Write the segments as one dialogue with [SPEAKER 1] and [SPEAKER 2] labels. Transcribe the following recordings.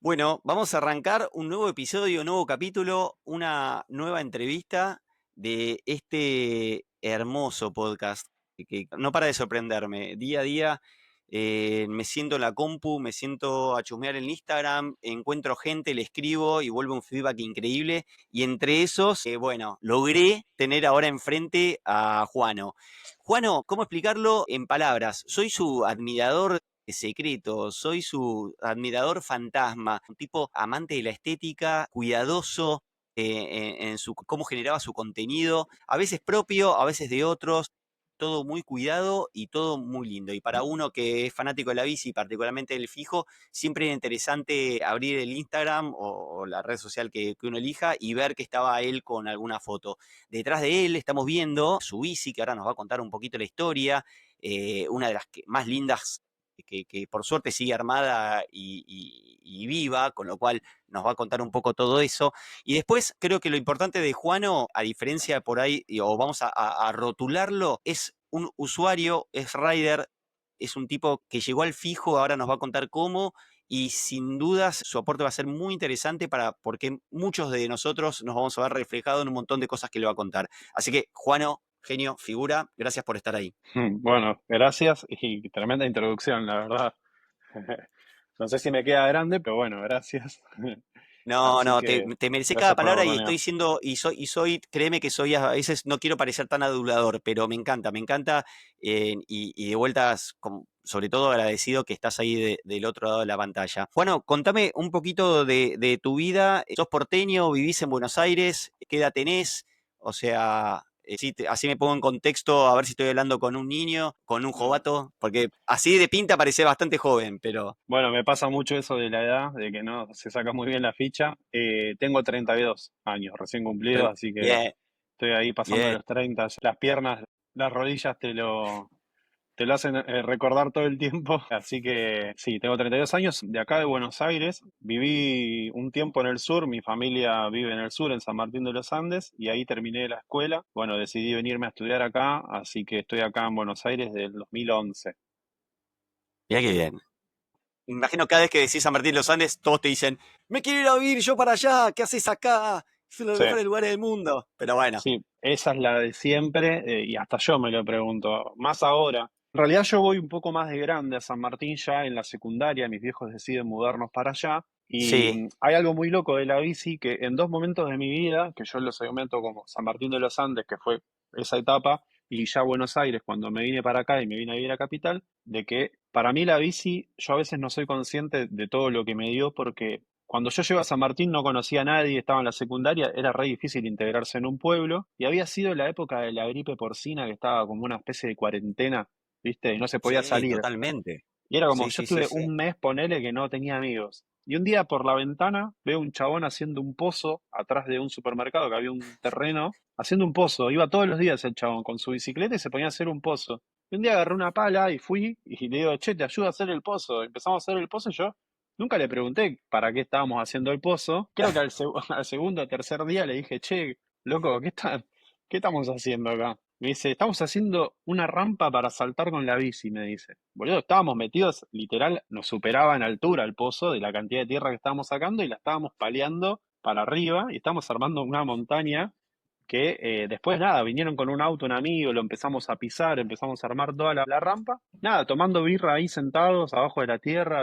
[SPEAKER 1] Bueno, vamos a arrancar un nuevo episodio, un nuevo capítulo, una nueva entrevista de este hermoso podcast que no para de sorprenderme. Día a día me siento en la compu, me siento a chusmear en Instagram, encuentro gente, le escribo y vuelve un feedback increíble. Y entre esos, bueno, logré tener ahora enfrente a Juano. Juano, ¿cómo explicarlo en palabras? Soy su admirador secreto, soy su admirador fantasma, un tipo amante de la estética, cuidadoso en su cómo generaba su contenido, a veces propio, a veces de otros, todo muy cuidado y todo muy lindo. Y para uno que es fanático de la bici, particularmente del fijo, siempre es interesante abrir el Instagram o la red social que uno elija y ver que estaba él con alguna foto. Detrás de él estamos viendo su bici, que ahora nos va a contar un poquito la historia, una de las más lindas que por suerte sigue armada y viva, con lo cual nos va a contar un poco todo eso. Y después creo que lo importante de Juano, a diferencia de por ahí, o vamos a rotularlo, es un usuario, es rider, es un tipo que llegó al fijo, ahora nos va a contar cómo, y sin dudas su aporte va a ser muy interesante porque muchos de nosotros nos vamos a ver reflejados en un montón de cosas que le va a contar. Así que, Juano, genio, figura, gracias por estar ahí.
[SPEAKER 2] Bueno, gracias y tremenda introducción, la verdad. No sé si me queda grande, pero bueno, gracias.
[SPEAKER 1] No,
[SPEAKER 2] Así
[SPEAKER 1] no, te,
[SPEAKER 2] que
[SPEAKER 1] te merecé cada
[SPEAKER 2] gracias por la
[SPEAKER 1] palabra y
[SPEAKER 2] oportunidad.
[SPEAKER 1] estoy siendo, créeme que soy, a veces no quiero parecer tan adulador, pero me encanta, y de vueltas, sobre todo agradecido que estás ahí del otro lado de la pantalla. Bueno, contame un poquito de tu vida. ¿Sos porteño? ¿Vivís en Buenos Aires? ¿Qué edad tenés? O sea, sí, así me pongo en contexto a ver si estoy hablando con un niño, con un
[SPEAKER 2] No.
[SPEAKER 1] jovato, porque así de pinta parece bastante joven, pero
[SPEAKER 2] Bueno, me pasa mucho eso de la edad, de que no se saca muy bien la ficha. Tengo 32 años recién cumplidos, así que
[SPEAKER 1] bien,
[SPEAKER 2] estoy ahí pasando
[SPEAKER 1] bien.
[SPEAKER 2] los 30. Las piernas, las rodillas te lo hacen recordar todo el tiempo. Así que sí, tengo 32 años, de acá de Buenos Aires. Viví un tiempo en el sur, mi familia vive en el sur, en San Martín de los Andes, y ahí terminé la escuela. Bueno, decidí venirme a estudiar acá, así que estoy acá en Buenos Aires del 2011.
[SPEAKER 1] Mirá qué bien. Imagino cada vez que decís San Martín de los Andes, todos te dicen, me quiero ir a vivir yo para allá, ¿qué haces acá? Es uno de los
[SPEAKER 2] Sí,
[SPEAKER 1] mejores lugares del mundo. Pero bueno,
[SPEAKER 2] sí, esa es la de siempre, y hasta yo me lo pregunto, más ahora. En realidad yo voy un poco más de grande a San Martín ya en la secundaria, mis viejos deciden mudarnos para allá, y
[SPEAKER 1] sí,
[SPEAKER 2] hay algo muy loco de la bici que en dos momentos de mi vida, que yo lo segmento como San Martín de los Andes, que fue esa etapa, y ya Buenos Aires cuando me vine para acá y me vine a vivir a Capital, de que para mí la bici, yo a veces no soy consciente de todo lo que me dio porque cuando yo llegué a San Martín no conocía a nadie, estaba en la secundaria, era re difícil integrarse en un pueblo y había sido la época de la gripe porcina que estaba como una especie de cuarentena, ¿viste? Y no se podía
[SPEAKER 1] sí,
[SPEAKER 2] salir.
[SPEAKER 1] totalmente.
[SPEAKER 2] Y era como,
[SPEAKER 1] Sí,
[SPEAKER 2] yo
[SPEAKER 1] sí, sí,
[SPEAKER 2] estuve
[SPEAKER 1] sí.
[SPEAKER 2] un mes, ponele, que no tenía amigos. Y un día por la ventana veo un chabón haciendo un pozo atrás de un supermercado que había un terreno, haciendo un pozo. Iba todos los días el chabón con su bicicleta y se ponía a hacer un pozo. Y un día agarré una pala y fui y le digo, che, te ayudo a hacer el pozo. Empezamos a hacer el pozo y yo nunca le pregunté para qué estábamos haciendo el pozo. Creo que al segundo o tercer día le dije, che, loco, ¿qué estamos haciendo acá? Me dice, estamos haciendo una rampa para saltar con la bici, me dice. Boludo, estábamos metidos, literal, nos superaba en altura el pozo de la cantidad de tierra que estábamos sacando y la estábamos paleando para arriba y estábamos armando una montaña que después nada, vinieron con un auto, un amigo, lo empezamos a pisar, empezamos a armar toda la rampa. Nada, tomando birra ahí sentados abajo de la tierra,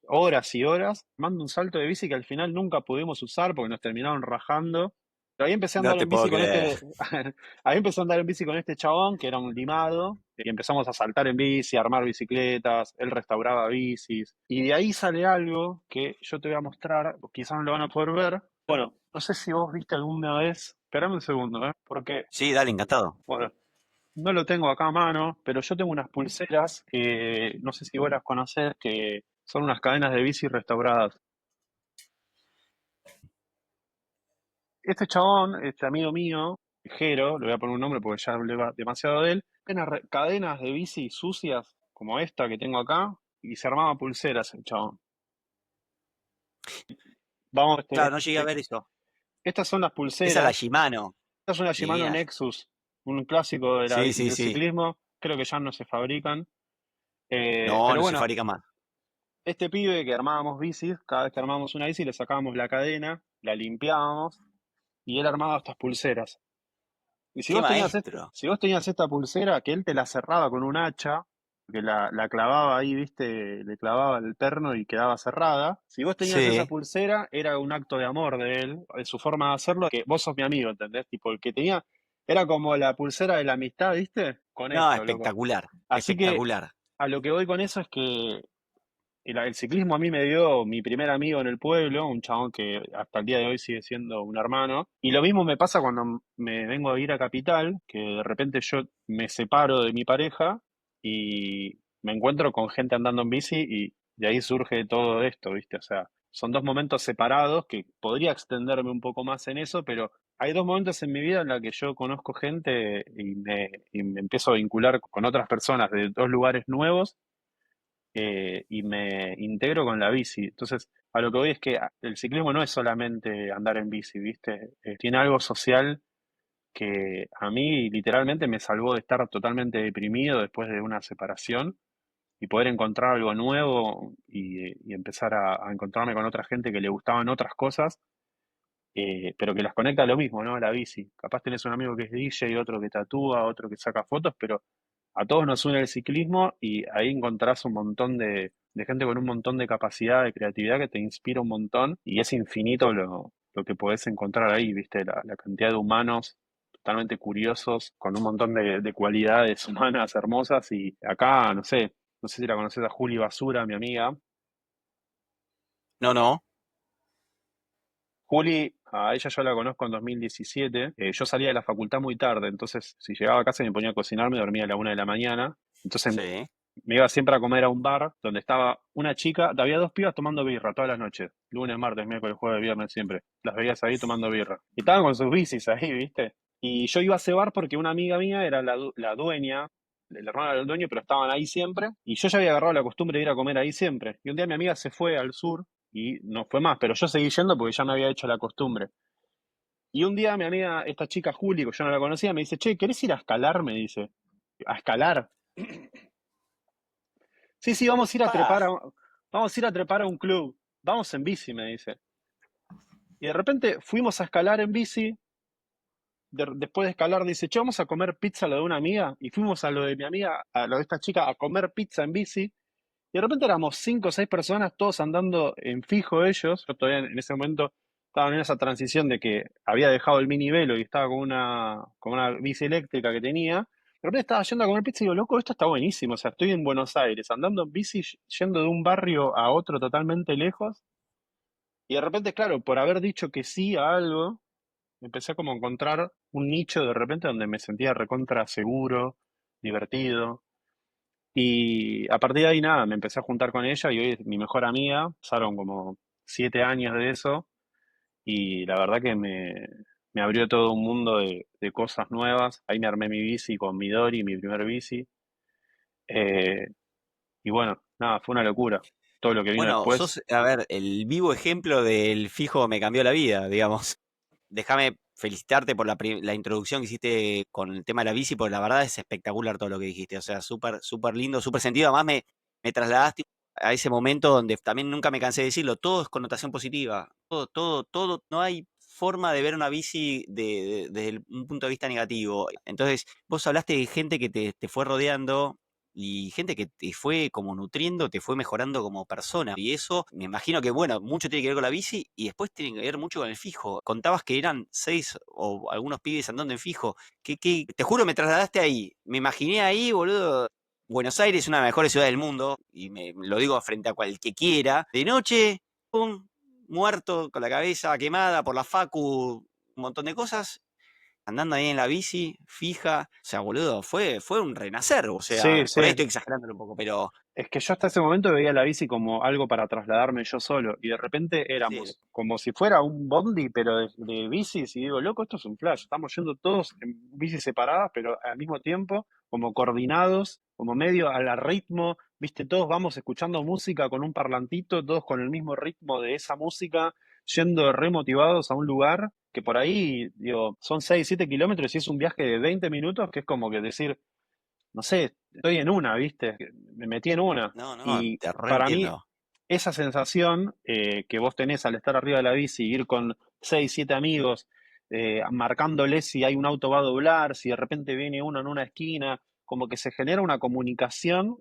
[SPEAKER 2] horas y horas, armando un salto de bici que al final nunca pudimos usar porque nos terminaron rajando. Pero ahí empecé a
[SPEAKER 1] No
[SPEAKER 2] andar
[SPEAKER 1] te
[SPEAKER 2] en
[SPEAKER 1] puedo
[SPEAKER 2] bici con
[SPEAKER 1] creer.
[SPEAKER 2] ahí empecé a andar en bici con este chabón que era un limado y empezamos a saltar en bici, a armar bicicletas, él restauraba bicis y de ahí sale algo que yo te voy a mostrar, quizás no lo van a poder ver. Bueno, no sé si vos viste alguna vez, espérame un segundo, porque,
[SPEAKER 1] Sí, dale, encantado.
[SPEAKER 2] bueno, no lo tengo acá a mano, pero yo tengo unas pulseras que no sé si vos las conocés, que son unas cadenas de bici restauradas. Este chabón, este amigo mío, Jero, le voy a poner un nombre porque ya hablé demasiado de él, tiene cadenas de bici sucias como esta que tengo acá y se armaba pulseras el chabón. Vamos,
[SPEAKER 1] Claro, no llegué a ver eso.
[SPEAKER 2] estas son las
[SPEAKER 1] Esa es la
[SPEAKER 2] pulseras.
[SPEAKER 1] Shimano.
[SPEAKER 2] Esta es una Shimano
[SPEAKER 1] Genial.
[SPEAKER 2] Nexus, un clásico
[SPEAKER 1] Sí, sí,
[SPEAKER 2] del
[SPEAKER 1] sí.
[SPEAKER 2] ciclismo. Creo que ya no se fabrican.
[SPEAKER 1] No,
[SPEAKER 2] Pero
[SPEAKER 1] no se
[SPEAKER 2] bueno,
[SPEAKER 1] fabrica más.
[SPEAKER 2] este pibe que armábamos bicis, cada vez que armábamos una bici le sacábamos la cadena, la limpiábamos y él armaba estas pulseras. Y
[SPEAKER 1] Qué maestro.
[SPEAKER 2] si vos tenías esta pulsera, que él te la cerraba con un hacha, que la clavaba ahí, viste, le clavaba el perno y quedaba cerrada. Si vos tenías esa
[SPEAKER 1] Sí.
[SPEAKER 2] pulsera, era un acto de amor de él, de su forma de hacerlo, que vos sos mi amigo, ¿entendés? Tipo, el que tenía, era como la pulsera de la amistad, ¿viste? Con
[SPEAKER 1] No,
[SPEAKER 2] esto, loco.
[SPEAKER 1] espectacular,
[SPEAKER 2] Así que
[SPEAKER 1] espectacular.
[SPEAKER 2] a lo que voy con eso es que el ciclismo a mí me dio mi primer amigo en el pueblo, un chabón que hasta el día de hoy sigue siendo un hermano. Y lo mismo me pasa cuando me vengo a ir a Capital, que de repente yo me separo de mi pareja y me encuentro con gente andando en bici y de ahí surge todo esto, ¿viste? O sea, son dos momentos separados que podría extenderme un poco más en eso, pero hay dos momentos en mi vida en la que yo conozco gente y me empiezo a vincular con otras personas de dos lugares nuevos y me integro con la bici. Entonces, a lo que voy es que el ciclismo no es solamente andar en bici, ¿viste? Tiene algo social que a mí literalmente me salvó de estar totalmente deprimido después de una separación y poder encontrar algo nuevo y empezar a encontrarme con otra gente que le gustaban otras cosas, pero que las conecta a lo mismo, ¿no? A la bici. Capaz tenés un amigo que es DJ, otro que tatúa, otro que saca fotos, pero a todos nos une el ciclismo y ahí encontrás un montón de gente con un montón de capacidad, de creatividad que te inspira un montón y es infinito lo que podés encontrar ahí, ¿viste? La cantidad de humanos totalmente curiosos, con un montón de cualidades humanas hermosas y acá, no sé si la conoces a Juli Basura, mi amiga.
[SPEAKER 1] No, no.
[SPEAKER 2] Juli, a ella yo la conozco en 2017. Yo salía de la facultad muy tarde, entonces si llegaba a casa y me ponía a cocinar, me dormía a la 1 de la mañana. Entonces
[SPEAKER 1] Sí.
[SPEAKER 2] me iba siempre a comer a un bar donde estaba una chica, había dos pibas tomando birra todas las noches, lunes, martes, miércoles, jueves, viernes, siempre. Las veías ahí tomando birra. Y estaban con sus bicis ahí, ¿viste? Y yo iba a ese bar porque una amiga mía era la dueña, el hermano del dueño, pero estaban ahí siempre. Y yo ya había agarrado la costumbre de ir a comer ahí siempre. Y un día mi amiga se fue al sur y no fue más, pero yo seguí yendo porque ya me había hecho la costumbre. Y un día mi amiga, esta chica Juli, que yo no la conocía, me dice, che, ¿querés ir a escalar? Me dice. ¿A escalar? Sí, sí,
[SPEAKER 1] Pa.
[SPEAKER 2] vamos a ir a trepar a un club. Vamos en bici, me dice. Y de repente fuimos a escalar en bici. Después de escalar, dice, che, vamos a comer pizza a lo de una amiga. Y fuimos a lo de mi amiga, a lo de esta chica, a comer pizza en bici. Y de repente éramos 5 o 6 personas, todos andando en fijo ellos. Yo todavía en ese momento estaba en esa transición de que había dejado el mini velo y estaba con una bici eléctrica que tenía. De repente estaba yendo a comer pizza y digo, loco, esto está buenísimo. O sea, estoy en Buenos Aires, andando en bici, yendo de un barrio a otro totalmente lejos. Y de repente, claro, por haber dicho que sí a algo, empecé a como a encontrar un nicho de repente donde me sentía recontra seguro, divertido. Y a partir de ahí nada, me empecé a juntar con ella y hoy es mi mejor amiga. Pasaron como 7 años de eso y la verdad que me abrió todo un mundo de cosas nuevas. Ahí me armé mi bici con mi Dori, mi primer bici. Eh, y bueno, nada, fue una locura. Todo lo que vino
[SPEAKER 1] Bueno,
[SPEAKER 2] después.
[SPEAKER 1] sos, a ver, el vivo ejemplo del fijo me cambió la vida, digamos. Déjame felicitarte por la introducción que hiciste con el tema de la bici, porque la verdad es espectacular todo lo que dijiste. O sea, súper, súper lindo, súper sentido. Además, me trasladaste a ese momento donde también nunca me cansé de decirlo, todo es connotación positiva. Todo, todo, todo. No hay forma de ver una bici desde un punto de vista negativo. Entonces, vos hablaste de gente que te fue rodeando y gente que te fue como nutriendo, te fue mejorando como persona. Y eso, me imagino que, bueno, mucho tiene que ver con la bici y después tiene que ver mucho con el fijo. Contabas que eran 6 o algunos pibes andando en fijo. Te juro, me trasladaste ahí. Me imaginé ahí, boludo. Buenos Aires, una de las mejores ciudades del mundo, y me lo digo frente a cual que quiera. De noche, pum, muerto, con la cabeza quemada por la facu, un montón de cosas andando ahí en la bici, fija. O sea, boludo, fue un renacer. O
[SPEAKER 2] Sí,
[SPEAKER 1] sea,
[SPEAKER 2] sí.
[SPEAKER 1] por ahí estoy exagerándolo un poco, pero
[SPEAKER 2] Es que yo hasta ese momento veía la bici como algo para trasladarme yo solo y de repente
[SPEAKER 1] sí,
[SPEAKER 2] éramos como si fuera un bondi pero de bicis y digo, loco, esto es un flash, estamos yendo todos en bicis separadas pero al mismo tiempo como coordinados, como medio al ritmo, viste, todos vamos escuchando música con un parlantito, todos con el mismo ritmo de esa música, yendo remotivados a un lugar que por ahí, digo, son 6 7 kilómetros y es un viaje de 20 minutos que es como que decir no sé, estoy en una, ¿viste? Me metí en una.
[SPEAKER 1] no, no,
[SPEAKER 2] Y
[SPEAKER 1] te
[SPEAKER 2] para mí,
[SPEAKER 1] reentiendo.
[SPEAKER 2] esa sensación que vos tenés al estar arriba de la bici, ir con 6 7 amigos, marcándoles si hay un auto va a doblar, si de repente viene uno en una esquina, como que se genera una comunicación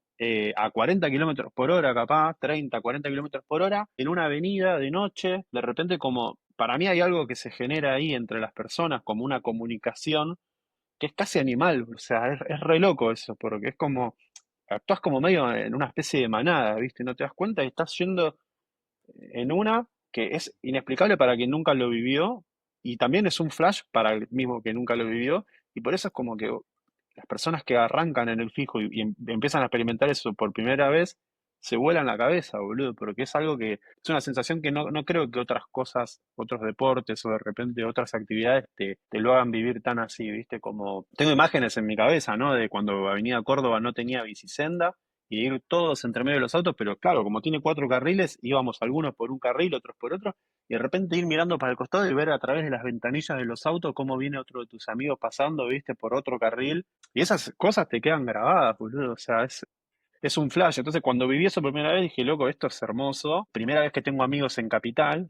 [SPEAKER 2] a 40 kilómetros por hora, capaz, 30 40 kilómetros por hora, en una avenida de noche, de repente como, para mí hay algo que se genera ahí entre las personas, como una comunicación que es casi animal, o sea, es re loco eso, porque es como, actúas como medio en una especie de manada, ¿viste? No te das cuenta y estás yendo en una que es inexplicable para quien nunca lo vivió y también es un flash para el mismo que nunca lo vivió y por eso es como que las personas que arrancan en el fijo y empiezan a experimentar eso por primera vez se vuelan la cabeza, boludo, porque es algo que es una sensación que no creo que otras cosas, otros deportes o de repente otras actividades te lo hagan vivir tan así, ¿viste? Como tengo imágenes en mi cabeza, ¿no? De cuando Avenida Córdoba no tenía bicisenda y ir todos entre medio de los autos, pero claro, como tiene 4 carriles, íbamos algunos por un carril, otros por otro, y de repente ir mirando para el costado y ver a través de las ventanillas de los autos cómo viene otro de tus amigos pasando, viste, por otro carril, y esas cosas te quedan grabadas, boludo, o sea, es un flash. Entonces, cuando viví eso por primera vez, dije, loco, esto es hermoso. Primera vez que tengo amigos en Capital,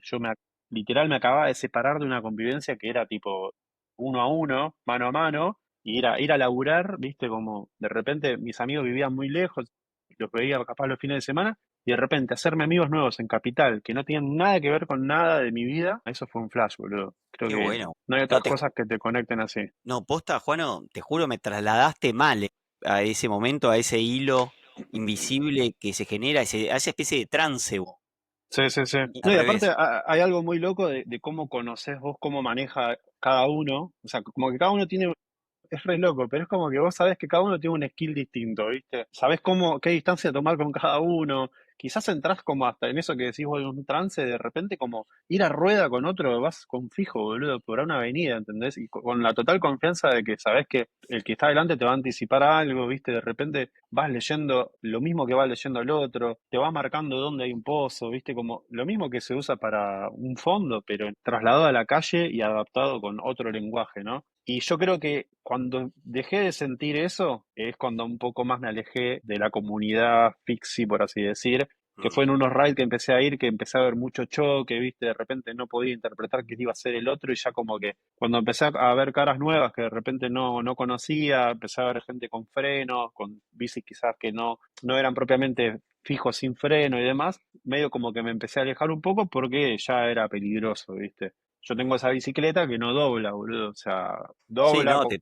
[SPEAKER 2] literal me acababa de separar de una convivencia que era tipo uno a uno, mano a mano, y ir a laburar, viste, como de repente mis amigos vivían muy lejos, los veía capaz los fines de semana, y de repente hacerme amigos nuevos en Capital, que no tienen nada que ver con nada de mi vida, eso fue un flash, boludo. Creo
[SPEAKER 1] Qué
[SPEAKER 2] que
[SPEAKER 1] bueno.
[SPEAKER 2] no hay
[SPEAKER 1] No,
[SPEAKER 2] otras cosas que te conecten así.
[SPEAKER 1] no, posta, Juano, te juro, me trasladaste mal a ese momento, a ese hilo invisible que se genera, a esa especie de trance,
[SPEAKER 2] Sí, sí, sí.
[SPEAKER 1] y
[SPEAKER 2] No,
[SPEAKER 1] al
[SPEAKER 2] y aparte
[SPEAKER 1] revés.
[SPEAKER 2] hay algo muy loco de cómo conoces vos, cómo maneja cada uno. O sea, como que cada uno tiene, es re loco, pero es como que vos sabés que cada uno tiene un skill distinto, ¿viste? Sabés qué distancia tomar con cada uno. Quizás entrás como hasta en eso que decís vos, en un trance, de repente como ir a rueda con otro, vas con fijo, boludo, por una avenida, ¿entendés? Y con la total confianza de que sabés que el que está adelante te va a anticipar algo, ¿viste? De repente vas leyendo lo mismo que va leyendo el otro, te va marcando dónde hay un pozo, ¿viste? Como lo mismo que se usa para un fondo, pero trasladado a la calle y adaptado con otro lenguaje, ¿no? Y yo creo que cuando dejé de sentir eso, es cuando un poco más me alejé de la comunidad fixie, por así decir, que fue
[SPEAKER 1] Mm.
[SPEAKER 2] en unos raids que empecé a ir, que empecé a ver mucho choque, viste, de repente no podía interpretar qué iba a ser el otro y ya como que cuando empecé a ver caras nuevas que de repente no conocía, empecé a ver gente con frenos, con bicis quizás que no eran propiamente fijos sin freno y demás, medio como que me empecé a alejar un poco porque ya era peligroso, viste. Yo tengo esa bicicleta que no dobla, boludo. O sea,
[SPEAKER 1] Sí,
[SPEAKER 2] dobla,
[SPEAKER 1] no, te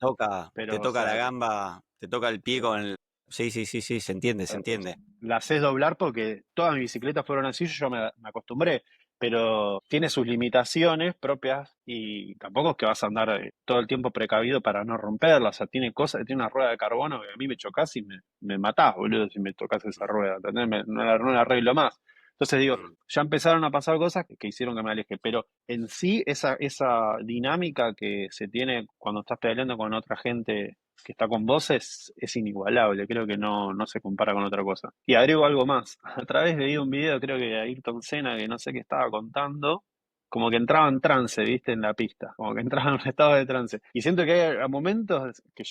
[SPEAKER 2] pero, o
[SPEAKER 1] toca la
[SPEAKER 2] sea,
[SPEAKER 1] gamba, te toca el pie con el... Sí, sí, sí, sí, se entiende, se
[SPEAKER 2] eh,
[SPEAKER 1] entiende.
[SPEAKER 2] la sé doblar porque todas mis bicicletas fueron así, yo me acostumbré. Pero tiene sus limitaciones propias y tampoco es que vas a andar todo el tiempo precavido para no romperla. O sea, tiene una rueda de carbono que a mí me chocas y me matás, boludo, si me tocas esa rueda. ¿Entendés? No la arreglo más. Entonces digo,
[SPEAKER 1] Mm.
[SPEAKER 2] ya empezaron a pasar cosas que hicieron que me aleje. Pero en sí, esa dinámica que se tiene cuando estás pedaleando con otra gente que está con vos es inigualable, creo que no se compara con otra cosa. Y agrego algo más, a través de un video, creo que de Ayrton Senna, que no sé qué estaba contando, como que entraba en trance, viste, en la pista, como que entraba en un estado de trance. Y siento que hay momentos que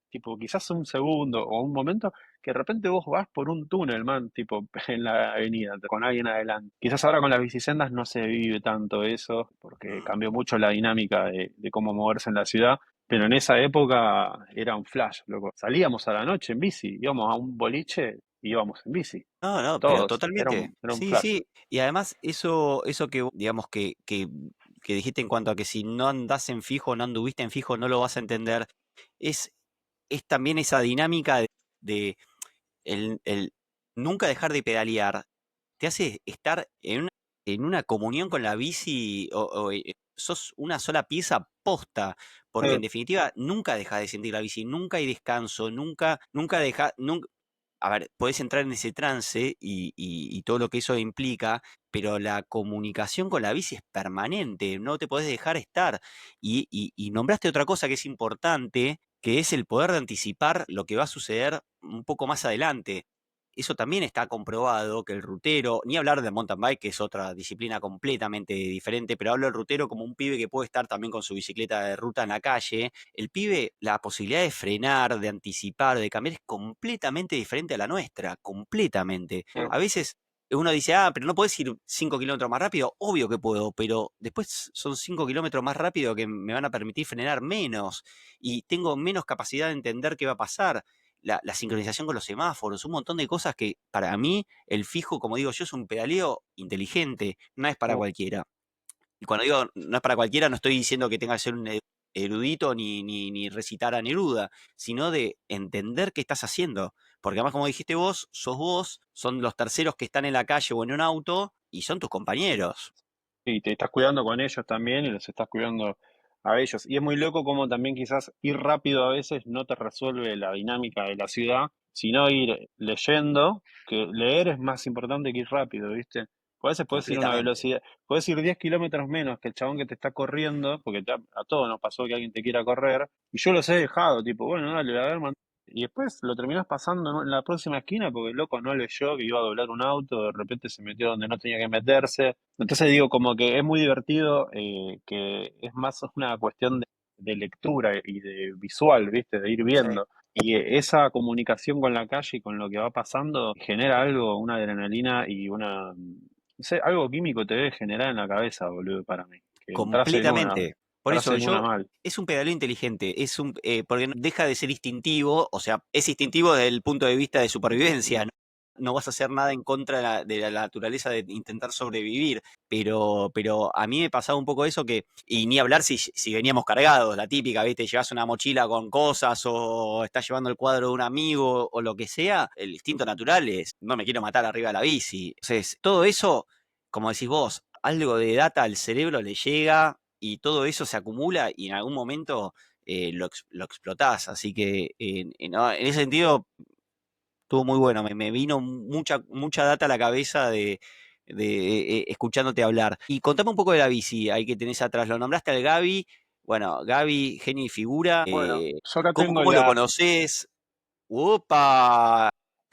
[SPEAKER 2] tipo, quizás un segundo o un momento, que de repente vos vas por un túnel, man, tipo, en la avenida, con alguien adelante. Quizás ahora con las bicisendas no se vive tanto eso, porque
[SPEAKER 1] Mm.
[SPEAKER 2] cambió mucho la dinámica de cómo moverse en la ciudad, pero en esa época era un flash, loco. Salíamos a la noche en bici, íbamos a un boliche y íbamos en bici.
[SPEAKER 1] No, no, pero
[SPEAKER 2] Todos. Era
[SPEAKER 1] totalmente.
[SPEAKER 2] un, era un
[SPEAKER 1] Sí,
[SPEAKER 2] flash.
[SPEAKER 1] sí. Y además, eso que, digamos, que dijiste en cuanto a que si no andás en fijo, no anduviste en fijo, no lo vas a entender, es, es también esa dinámica de el nunca dejar de pedalear, te hace estar en una comunión con la bici, sos una sola pieza posta, porque en definitiva nunca dejas de sentir la bici, nunca hay descanso, nunca deja, a ver, podés entrar en ese trance y todo lo que eso implica, pero la comunicación con la bici es permanente, no te podés dejar estar. Y nombraste otra cosa que es importante, que es el poder de anticipar lo que va a suceder un poco más adelante. Eso también está comprobado que el rutero, ni hablar del mountain bike, que es otra disciplina completamente diferente, pero hablo del rutero como un pibe que puede estar también con su bicicleta de ruta en la calle. El pibe, la posibilidad de frenar, de anticipar, de cambiar es completamente diferente a la nuestra, completamente. A veces uno dice, ah, pero no puedes ir 5 kilómetros más rápido. Obvio que puedo, pero después son 5 kilómetros más rápido que me van a permitir frenar menos y tengo menos capacidad de entender qué va a pasar. La sincronización con los semáforos, un montón de cosas que para mí el fijo, como digo yo, es un pedaleo inteligente, no es para
[SPEAKER 2] Uh,
[SPEAKER 1] cualquiera. Y cuando digo no es para cualquiera, no estoy diciendo que tenga que ser un erudito ni recitar a Neruda, sino de entender qué estás haciendo. Porque además, como dijiste vos, son los terceros que están en la calle o en un auto y son tus compañeros.
[SPEAKER 2] y te estás cuidando con ellos también y los estás cuidando a ellos. Y es muy loco como también quizás ir rápido a veces no te resuelve la dinámica de la ciudad, sino ir leyendo, que leer es más importante que ir rápido, ¿viste? A veces puedes ir a una
[SPEAKER 1] Completamente.
[SPEAKER 2] velocidad, puedes ir 10 kilómetros menos que el chabón que te está corriendo, porque a todos nos pasó que alguien te quiera correr, y yo los he dejado, tipo, bueno, dale, a ver, y después lo terminás pasando en la próxima esquina porque el loco no leyó que iba a doblar un auto, de repente se metió donde no tenía que meterse. Entonces digo, como que es muy divertido, que es más una cuestión de lectura y de visual, ¿viste? De ir
[SPEAKER 1] Sí.
[SPEAKER 2] viendo. Y esa comunicación con la calle y con lo que va pasando genera algo, una adrenalina y no sé, algo químico te debe generar en la cabeza, boludo, para mí. Que
[SPEAKER 1] Completamente. Por
[SPEAKER 2] entras
[SPEAKER 1] eso
[SPEAKER 2] en una
[SPEAKER 1] yo,
[SPEAKER 2] mal.
[SPEAKER 1] es un pedaleo inteligente, porque deja de ser instintivo, o sea, es instintivo desde el punto de vista de supervivencia, no vas a hacer nada en contra de la naturaleza de intentar sobrevivir, pero a mí me pasaba un poco eso y ni hablar si veníamos cargados, la típica, ¿viste? Llevas una mochila con cosas o estás llevando el cuadro de un amigo o lo que sea, el instinto natural es, no me quiero matar arriba de la bici. Entonces, todo eso, como decís vos, algo de data al cerebro le llega y todo eso se acumula y en algún momento lo explotás. Así que en ese sentido estuvo muy bueno. Me vino mucha data a la cabeza de escuchándote hablar. Y contame un poco de la bici ahí que tenés atrás. Lo nombraste al Gaby. Bueno, Gaby, genio y figura.
[SPEAKER 2] Bueno, yo acá
[SPEAKER 1] ¿Cómo,
[SPEAKER 2] tengo
[SPEAKER 1] cómo lo conocés? ¡Opa!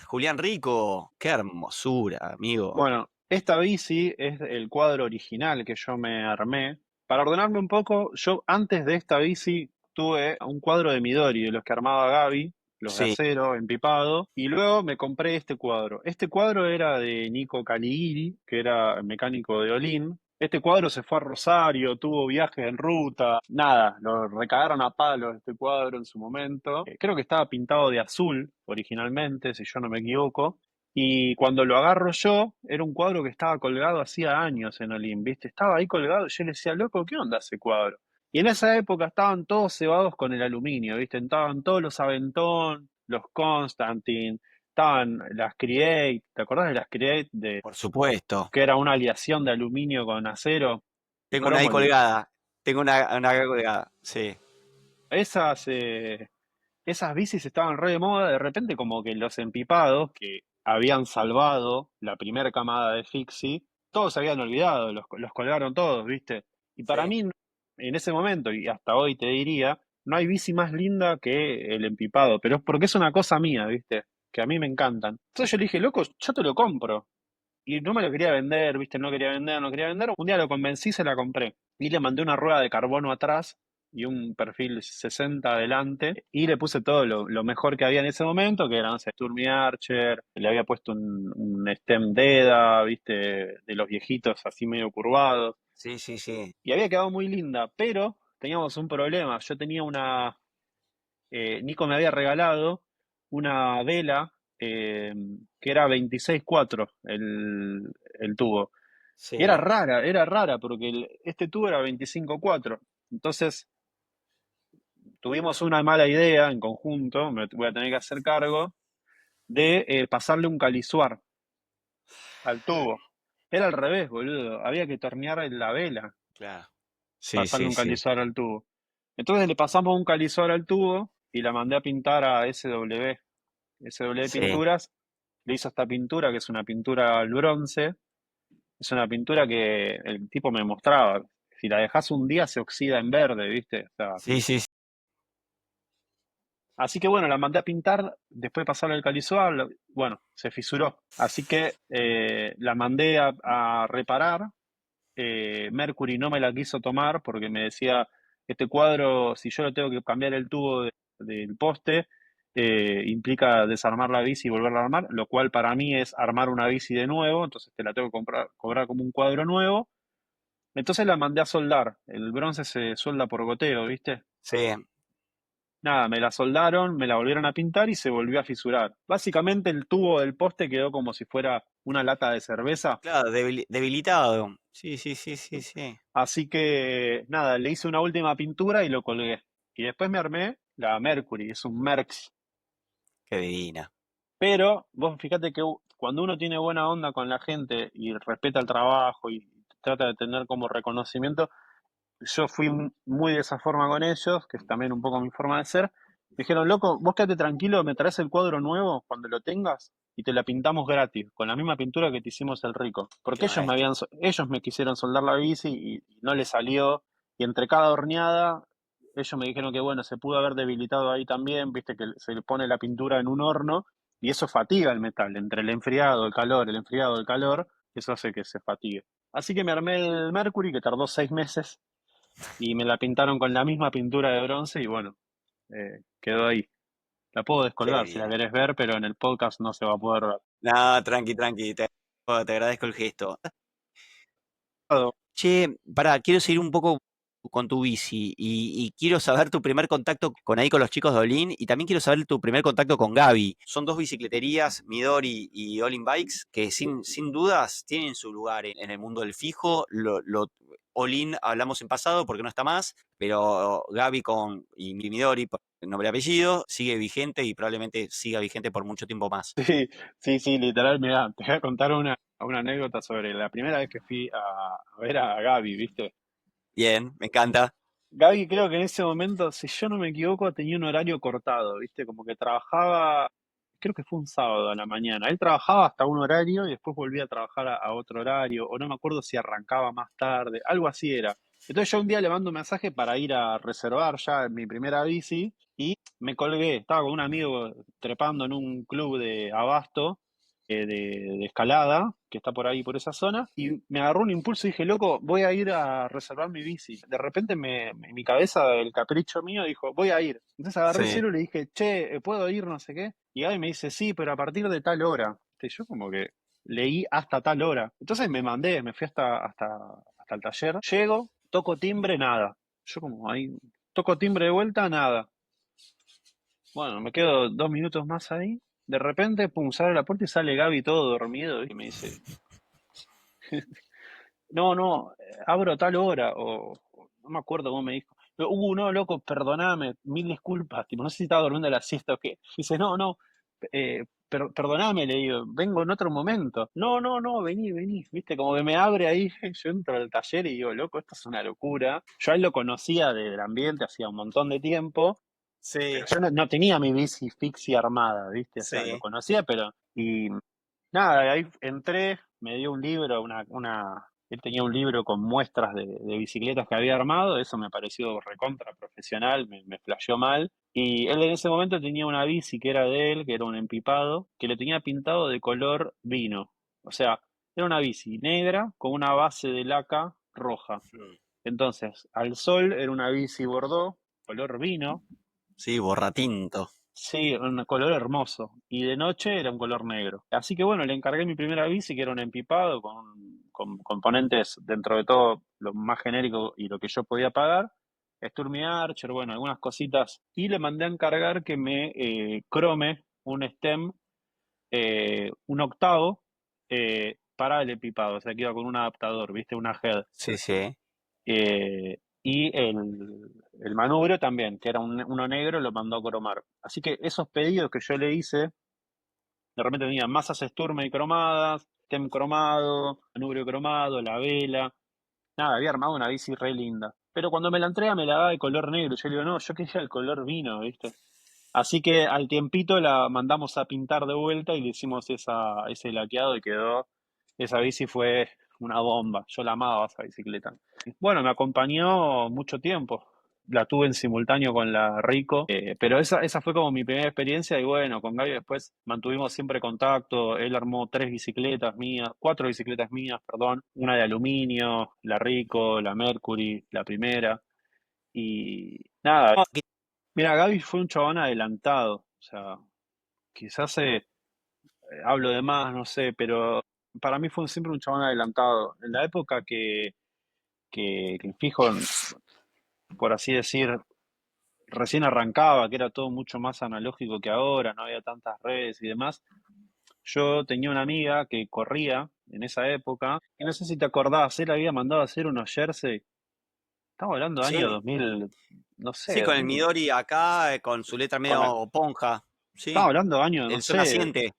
[SPEAKER 1] Julián Rico. Qué hermosura, amigo.
[SPEAKER 2] Bueno, esta bici es el cuadro original que yo me armé. Para ordenarme un poco, yo antes de esta bici tuve un cuadro de Midori, de los que armaba Gaby, los de
[SPEAKER 1] Sí,
[SPEAKER 2] acero, empipado, y luego me compré este cuadro. Este cuadro era de Nico Caligiri, que era mecánico de Olin. Este cuadro se fue a Rosario, tuvo viajes en ruta, nada, lo recagaron a palos este cuadro en su momento. Creo que estaba pintado de azul originalmente, si yo no me equivoco. Y cuando lo agarro yo, era un cuadro que estaba colgado hacía años en Olin, ¿viste? Estaba ahí colgado y yo le decía, loco, ¿qué onda ese cuadro? Y en esa época estaban todos cebados con el aluminio, ¿viste? Estaban todos los Aventón, los Constantin, estaban las Create, ¿te acordás de las Create?
[SPEAKER 1] por supuesto.
[SPEAKER 2] Que era una aleación de aluminio con acero y
[SPEAKER 1] Tengo una ahí
[SPEAKER 2] cromo.
[SPEAKER 1] colgada. Tengo una acá colgada. Sí.
[SPEAKER 2] Esas, esas bicis estaban re de moda, de repente como que los empipados que habían salvado la primera camada de Fixie, todos se habían olvidado, los colgaron todos, ¿viste? Y para
[SPEAKER 1] Sí.
[SPEAKER 2] mí, en ese momento, y hasta hoy te diría, no hay bici más linda que el empipado, pero es porque es una cosa mía, ¿viste? Que a mí me encantan. Entonces yo le dije, loco, yo te lo compro. Y no me lo quería vender, ¿viste? No quería vender, no quería vender. Un día lo convencí, se la compré. Y le mandé una rueda de carbono atrás y un perfil 60 adelante. Y le puse todo lo mejor que había en ese momento, que eran, no sé, Sturmy Archer. Le había puesto un stem DEDA, ¿viste? De los viejitos así medio curvados.
[SPEAKER 1] Sí, sí, sí.
[SPEAKER 2] Y había quedado muy linda, pero teníamos un problema. Yo tenía Nico me había regalado una vela que era 26.4 el tubo. Y
[SPEAKER 1] Sí.
[SPEAKER 2] era rara porque este tubo era 25.4. Entonces tuvimos una mala idea en conjunto, me voy a tener que hacer cargo, de pasarle un calisuar al tubo. Era al revés, boludo. Había que tornear la vela,
[SPEAKER 1] Claro. Sí,
[SPEAKER 2] pasarle
[SPEAKER 1] sí,
[SPEAKER 2] un
[SPEAKER 1] sí.
[SPEAKER 2] calisuar al tubo. Entonces le pasamos un calisuar al tubo y la mandé a pintar a SW. SW
[SPEAKER 1] Sí.
[SPEAKER 2] Pinturas le hizo esta pintura, que es una pintura al bronce. Es una pintura que el tipo me mostraba. Si la dejas un día se oxida en verde, ¿viste? O sea,
[SPEAKER 1] Sí, sí, sí.
[SPEAKER 2] así que bueno, la mandé a pintar, después de pasarle el calizón, bueno, se fisuró. Así que la mandé a reparar. Mercury no me la quiso tomar porque me decía, este cuadro, si yo lo tengo que cambiar el tubo del poste, implica desarmar la bici y volverla a armar, lo cual para mí es armar una bici de nuevo, entonces te la tengo que comprar, cobrar como un cuadro nuevo. Entonces la mandé a soldar. El bronce se suelda por goteo, ¿viste?
[SPEAKER 1] Sí,
[SPEAKER 2] Nada, me la soldaron, me la volvieron a pintar y se volvió a fisurar. Básicamente el tubo del poste quedó como si fuera una lata de cerveza.
[SPEAKER 1] claro, debilitado. Sí, sí, sí, sí, sí.
[SPEAKER 2] Así que nada, le hice una última pintura y lo colgué. Y después me armé la Mercury, es un Merx.
[SPEAKER 1] Qué divina.
[SPEAKER 2] Pero vos fíjate que cuando uno tiene buena onda con la gente y respeta el trabajo y trata de tener como reconocimiento, yo fui muy de esa forma con ellos, que es también un poco mi forma de ser. Me dijeron, loco, vos quédate tranquilo, me traes el cuadro nuevo cuando lo tengas y te la pintamos gratis, con la misma pintura que te hicimos el rico. Porque
[SPEAKER 1] Claro,
[SPEAKER 2] ellos me quisieron soldar la bici y no les salió. Y entre cada horneada, ellos me dijeron que bueno, se pudo haber debilitado ahí también, viste que se le pone la pintura en un horno y eso fatiga el metal, entre el enfriado, el calor, el enfriado, el calor, eso hace que se fatigue. Así que me armé el Mercury, que tardó 6 meses, y me la pintaron con la misma pintura de bronce y bueno, quedó ahí. La puedo
[SPEAKER 1] qué
[SPEAKER 2] descolgar si la
[SPEAKER 1] divina.
[SPEAKER 2] querés ver, pero en el podcast no se va a poder ver.
[SPEAKER 1] No, tranqui, tranqui, te agradezco el gesto.
[SPEAKER 2] Claro.
[SPEAKER 1] Che, pará, quiero seguir un poco con tu bici y quiero saber tu primer contacto con ahí con los chicos de Olin y también quiero saber tu primer contacto con Gaby. Son dos bicicleterías, Midori y Olin Bikes, que sin dudas tienen su lugar en el mundo del fijo. Olin hablamos en pasado porque no está más, pero Gaby y Midori, por el nombre y apellido, sigue vigente y probablemente siga vigente por mucho tiempo más.
[SPEAKER 2] Sí, sí, sí, literal, mirá, te voy a contar una anécdota sobre la primera vez que fui a ver a Gaby, ¿viste?
[SPEAKER 1] Bien, me encanta.
[SPEAKER 2] Gaby creo que en ese momento, si yo no me equivoco, tenía un horario cortado, ¿viste? Como que trabajaba, creo que fue un sábado a la mañana. Él trabajaba hasta un horario y después volvía a trabajar a otro horario, o no me acuerdo si arrancaba más tarde, algo así era. Entonces yo un día le mando un mensaje para ir a reservar ya mi primera bici y me colgué. Estaba con un amigo trepando en un club de Abasto, de escalada, que está por ahí, por esa zona, y me agarró un impulso y dije, loco, voy a ir a reservar mi bici. De repente en mi cabeza, el capricho mío dijo, voy a ir. Entonces agarré el
[SPEAKER 1] Sí,
[SPEAKER 2] celu y le dije, che, ¿puedo ir? No sé qué. Y Gaby me dice, sí, pero a partir de tal hora. Y yo como que leí hasta tal hora. Entonces me fui hasta el taller. Llego, toco timbre, nada. Yo como ahí, toco timbre de vuelta, nada. Bueno, me quedo 2 minutos más ahí. De repente, pum, sale la puerta y sale Gaby todo dormido y me dice, no, no, abro a tal hora, o no me acuerdo cómo me dijo. Pero, no, loco, perdoname, mil disculpas, tipo, no sé si estaba durmiendo la siesta o qué. Dice, no, no, perdoname, le digo, vengo en otro momento. No, no, no, vení, vení, viste, como que me abre ahí, yo entro al taller y digo, loco, esto es una locura. Yo a él lo conocía del ambiente hacía un montón de tiempo,
[SPEAKER 1] sí,
[SPEAKER 2] pero yo no tenía mi bici fixie armada, viste, o sea, lo
[SPEAKER 1] sí.
[SPEAKER 2] conocía, pero... Y nada, ahí entré, me dio un libro, él tenía un libro con muestras de bicicletas que había armado, eso me pareció recontra profesional, me flasheó mal. Y él en ese momento tenía una bici que era de él, que era un empipado, que le tenía pintado de color vino. O sea, era una bici negra con una base de laca roja.
[SPEAKER 1] Mm.
[SPEAKER 2] Entonces, al sol era una bici bordó, color vino,
[SPEAKER 1] Sí, borratinto.
[SPEAKER 2] sí, un color hermoso. Y de noche era un color negro. Así que bueno, le encargué mi primera bici, que era un empipado con componentes dentro de todo lo más genérico y lo que yo podía pagar. Sturmy Archer, bueno, algunas cositas. Y le mandé a encargar que me crome un stem, un octavo, para el empipado. O sea, que iba con un adaptador, ¿viste? Una head.
[SPEAKER 1] Sí, sí.
[SPEAKER 2] Y el manubrio también, que era uno negro, lo mandó a cromar. Así que esos pedidos que yo le hice, de repente tenía masas Sturmey cromadas, stem cromado, manubrio cromado, la vela. Nada, había armado una bici re linda. Pero cuando me la entrega me la da de color negro. Yo le digo, no, yo quería el color vino, ¿viste? Así que al tiempito la mandamos a pintar de vuelta y le hicimos ese laqueado y quedó. Esa bici fue una bomba. Yo la amaba esa bicicleta. Bueno, me acompañó mucho tiempo. La tuve en simultáneo con la Rico, pero esa fue como mi primera experiencia y bueno, con Gaby después mantuvimos siempre contacto. Él armó 3 bicicletas mías, 4 bicicletas mías, perdón, una de aluminio, la Rico, la Mercury, la primera. Y nada,
[SPEAKER 1] Ah,
[SPEAKER 2] mira, Gaby fue un chabón adelantado. O sea, quizás hablo de más, no sé, pero para mí fue siempre un chabón adelantado. En la época que el fijo, por así decir, recién arrancaba, que era todo mucho más analógico que ahora, no había tantas redes y demás. Yo tenía una amiga que corría en esa época, y no sé si te acordás, él había mandado a hacer unos jersey. Estamos hablando de año
[SPEAKER 1] Sí,
[SPEAKER 2] 2000, no
[SPEAKER 1] sí,
[SPEAKER 2] sé,
[SPEAKER 1] con el Midori acá, con su letra
[SPEAKER 2] con la-
[SPEAKER 1] medio ponja.
[SPEAKER 2] estamos
[SPEAKER 1] Sí,
[SPEAKER 2] hablando de año, no
[SPEAKER 1] el sol
[SPEAKER 2] sé,
[SPEAKER 1] naciente, o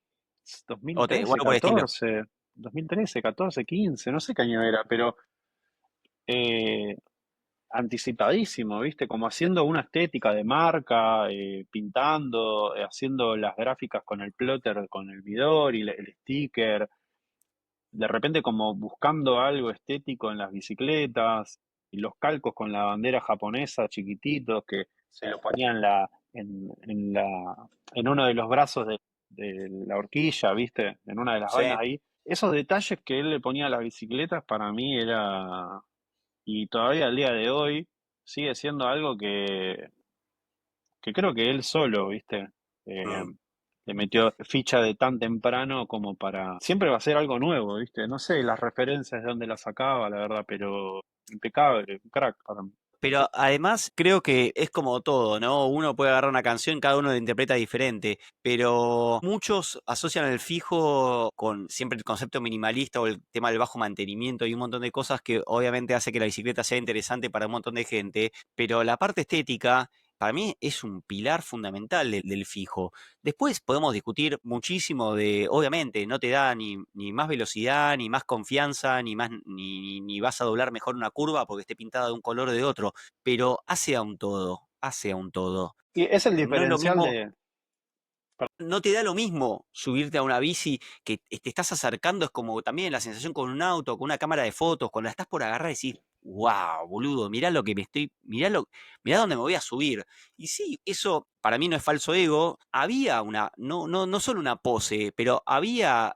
[SPEAKER 2] 2013,
[SPEAKER 1] algo por el estilo.
[SPEAKER 2] 14, 2013, 14, 15, no sé qué año era, pero eh, anticipadísimo, ¿viste? Como haciendo una estética de marca, pintando, haciendo las gráficas con el plotter, con el Midori, el sticker, de repente como buscando algo estético en las bicicletas, y los calcos con la bandera japonesa chiquititos que se lo ponían en uno de los brazos de la horquilla, ¿viste? En una de las
[SPEAKER 1] Sí.
[SPEAKER 2] vainas ahí. Esos detalles que él le ponía a las bicicletas para mí era, y todavía al día de hoy, sigue siendo algo que creo que él solo, ¿viste? Eh,
[SPEAKER 1] Mm.
[SPEAKER 2] le metió ficha de tan temprano como para... Siempre va a ser algo nuevo, ¿viste? No sé las referencias de dónde las sacaba, la verdad, pero impecable, un crack para mí.
[SPEAKER 1] Pero además creo que es como todo, ¿no? Uno puede agarrar una canción, cada uno la interpreta diferente, pero muchos asocian el fijo con siempre el concepto minimalista o el tema del bajo mantenimiento y un montón de cosas que obviamente hace que la bicicleta sea interesante para un montón de gente, pero la parte estética para mí es un pilar fundamental del fijo. Después podemos discutir muchísimo de, obviamente, no te da ni más velocidad, ni más confianza, ni vas a doblar mejor una curva porque esté pintada de un color o de otro, pero hace a un todo, hace a un todo.
[SPEAKER 2] Y es el
[SPEAKER 1] No es lo
[SPEAKER 2] diferencial
[SPEAKER 1] mismo,
[SPEAKER 2] de...
[SPEAKER 1] no te da lo mismo subirte a una bici que te estás acercando, es como también la sensación con un auto, con una cámara de fotos, cuando la estás por agarrar y decís, wow, boludo, mirá lo que me estoy, mirá dónde me voy a subir. Y sí, eso para mí no es falso ego, había una, no solo una pose, pero había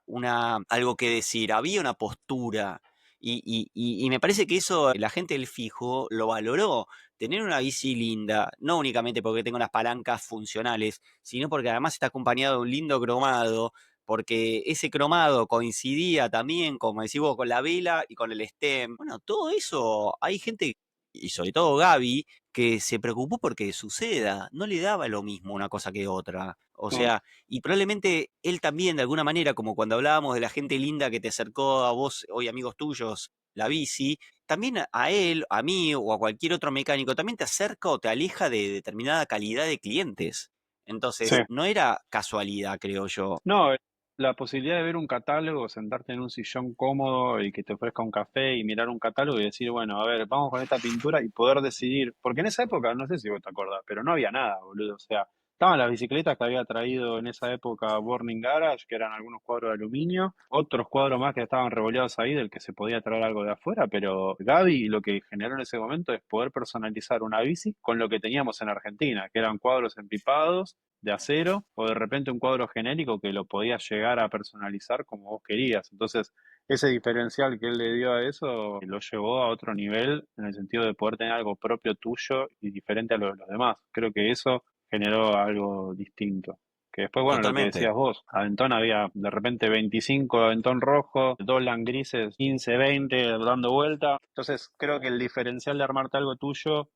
[SPEAKER 1] algo que decir, había una postura. Y me parece que eso la gente del fijo lo valoró. Tener una bici linda, no únicamente porque tenga unas palancas funcionales, sino porque además está acompañado de un lindo cromado, porque ese cromado coincidía también, como decís vos, con la vela y con el stem. Bueno, todo eso, hay gente, y sobre todo Gaby, que se preocupó porque suceda, no le daba lo mismo una cosa que otra. O
[SPEAKER 2] No,
[SPEAKER 1] sea, y probablemente él también, de alguna manera, como cuando hablábamos de la gente linda que te acercó a vos, hoy amigos tuyos, la bici, también a él, a mí o a cualquier otro mecánico, también te acerca o te aleja de determinada calidad de clientes.
[SPEAKER 2] sí.
[SPEAKER 1] Entonces, no era casualidad, creo yo.
[SPEAKER 2] No, la posibilidad de ver un catálogo, sentarte en un sillón cómodo y que te ofrezca un café y mirar un catálogo y decir, bueno, a ver, vamos con esta pintura y poder decidir, porque en esa época, no sé si vos te acordás, pero no había nada, boludo. O sea, estaban las bicicletas que había traído en esa época Burning Garage, que eran algunos cuadros de aluminio, otros cuadros más que estaban revoleados ahí del que se podía traer algo de afuera, pero Gaby lo que generó en ese momento es poder personalizar una bici con lo que teníamos en Argentina, que eran cuadros empipados de acero o de repente un cuadro genérico que lo podías llegar a personalizar como vos querías. Entonces, ese diferencial que él le dio a eso lo llevó a otro nivel en el sentido de poder tener algo propio tuyo y diferente a lo de los demás. Creo que eso generó algo distinto. Que después, bueno, lo que
[SPEAKER 1] Totalmente.
[SPEAKER 2] decías vos, Aventón había de repente 25 Aventón rojo, Dolan grises, 15, 20 dando vuelta. Entonces, creo que el diferencial de armarte algo tuyo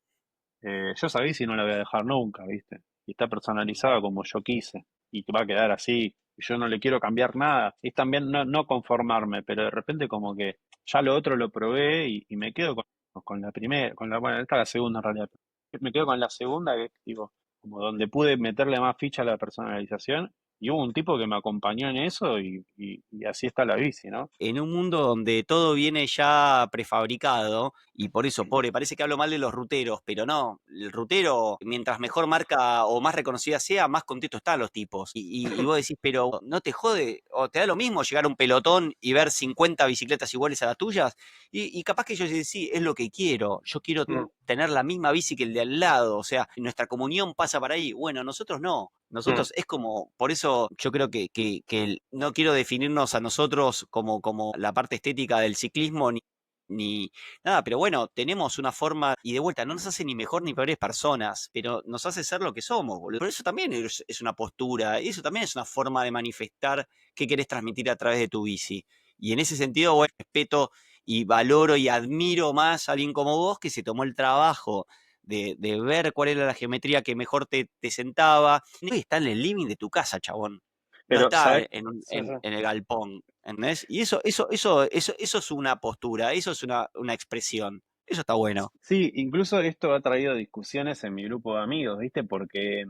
[SPEAKER 2] yo esa bici no la voy a dejar nunca, ¿viste? Y está personalizada como yo quise. Y va a quedar así. Y yo no le quiero cambiar nada. Es también no conformarme, pero de repente como que ya lo otro lo probé y me quedo con la primera, bueno, esta es la segunda en realidad. Me quedo con la segunda, que es tipo, como donde pude meterle más ficha a la personalización. Y hubo un tipo que me acompañó en eso y así está la bici, ¿no?
[SPEAKER 1] En un mundo donde todo viene ya prefabricado, y por eso, pobre, parece que hablo mal de los ruteros, pero no, el rutero, mientras mejor marca o más reconocida sea, más contentos están los tipos. Y vos decís, pero no te jode, o te da lo mismo llegar a un pelotón y ver 50 bicicletas iguales a las tuyas, y capaz que ellos dicen, sí, es lo que quiero, yo quiero
[SPEAKER 2] Mm,
[SPEAKER 1] tener la misma bici que el de al lado, o sea, nuestra comunión pasa para ahí. Bueno, nosotros no.
[SPEAKER 2] mm.
[SPEAKER 1] Nosotros es como, por eso yo creo no quiero definirnos a nosotros como la parte estética del ciclismo, ni nada, pero bueno, tenemos una forma, y de vuelta, no nos hace ni mejor ni peores personas, pero nos hace ser lo que somos, boludo. Por eso también es una postura, y eso también es una forma de manifestar qué querés transmitir a través de tu bici. Y en ese sentido, bueno, respeto y valoro y admiro más a alguien como vos que se tomó el trabajo de ver cuál era la geometría que mejor te sentaba. No está en el living de tu casa, chabón. No
[SPEAKER 2] Pero,
[SPEAKER 1] está
[SPEAKER 2] ¿sabes? Sí, sí.
[SPEAKER 1] en el galpón, ¿entendés? Y eso es una postura, eso es una expresión. Eso está bueno.
[SPEAKER 2] Sí, incluso esto ha traído discusiones en mi grupo de amigos, ¿viste? Porque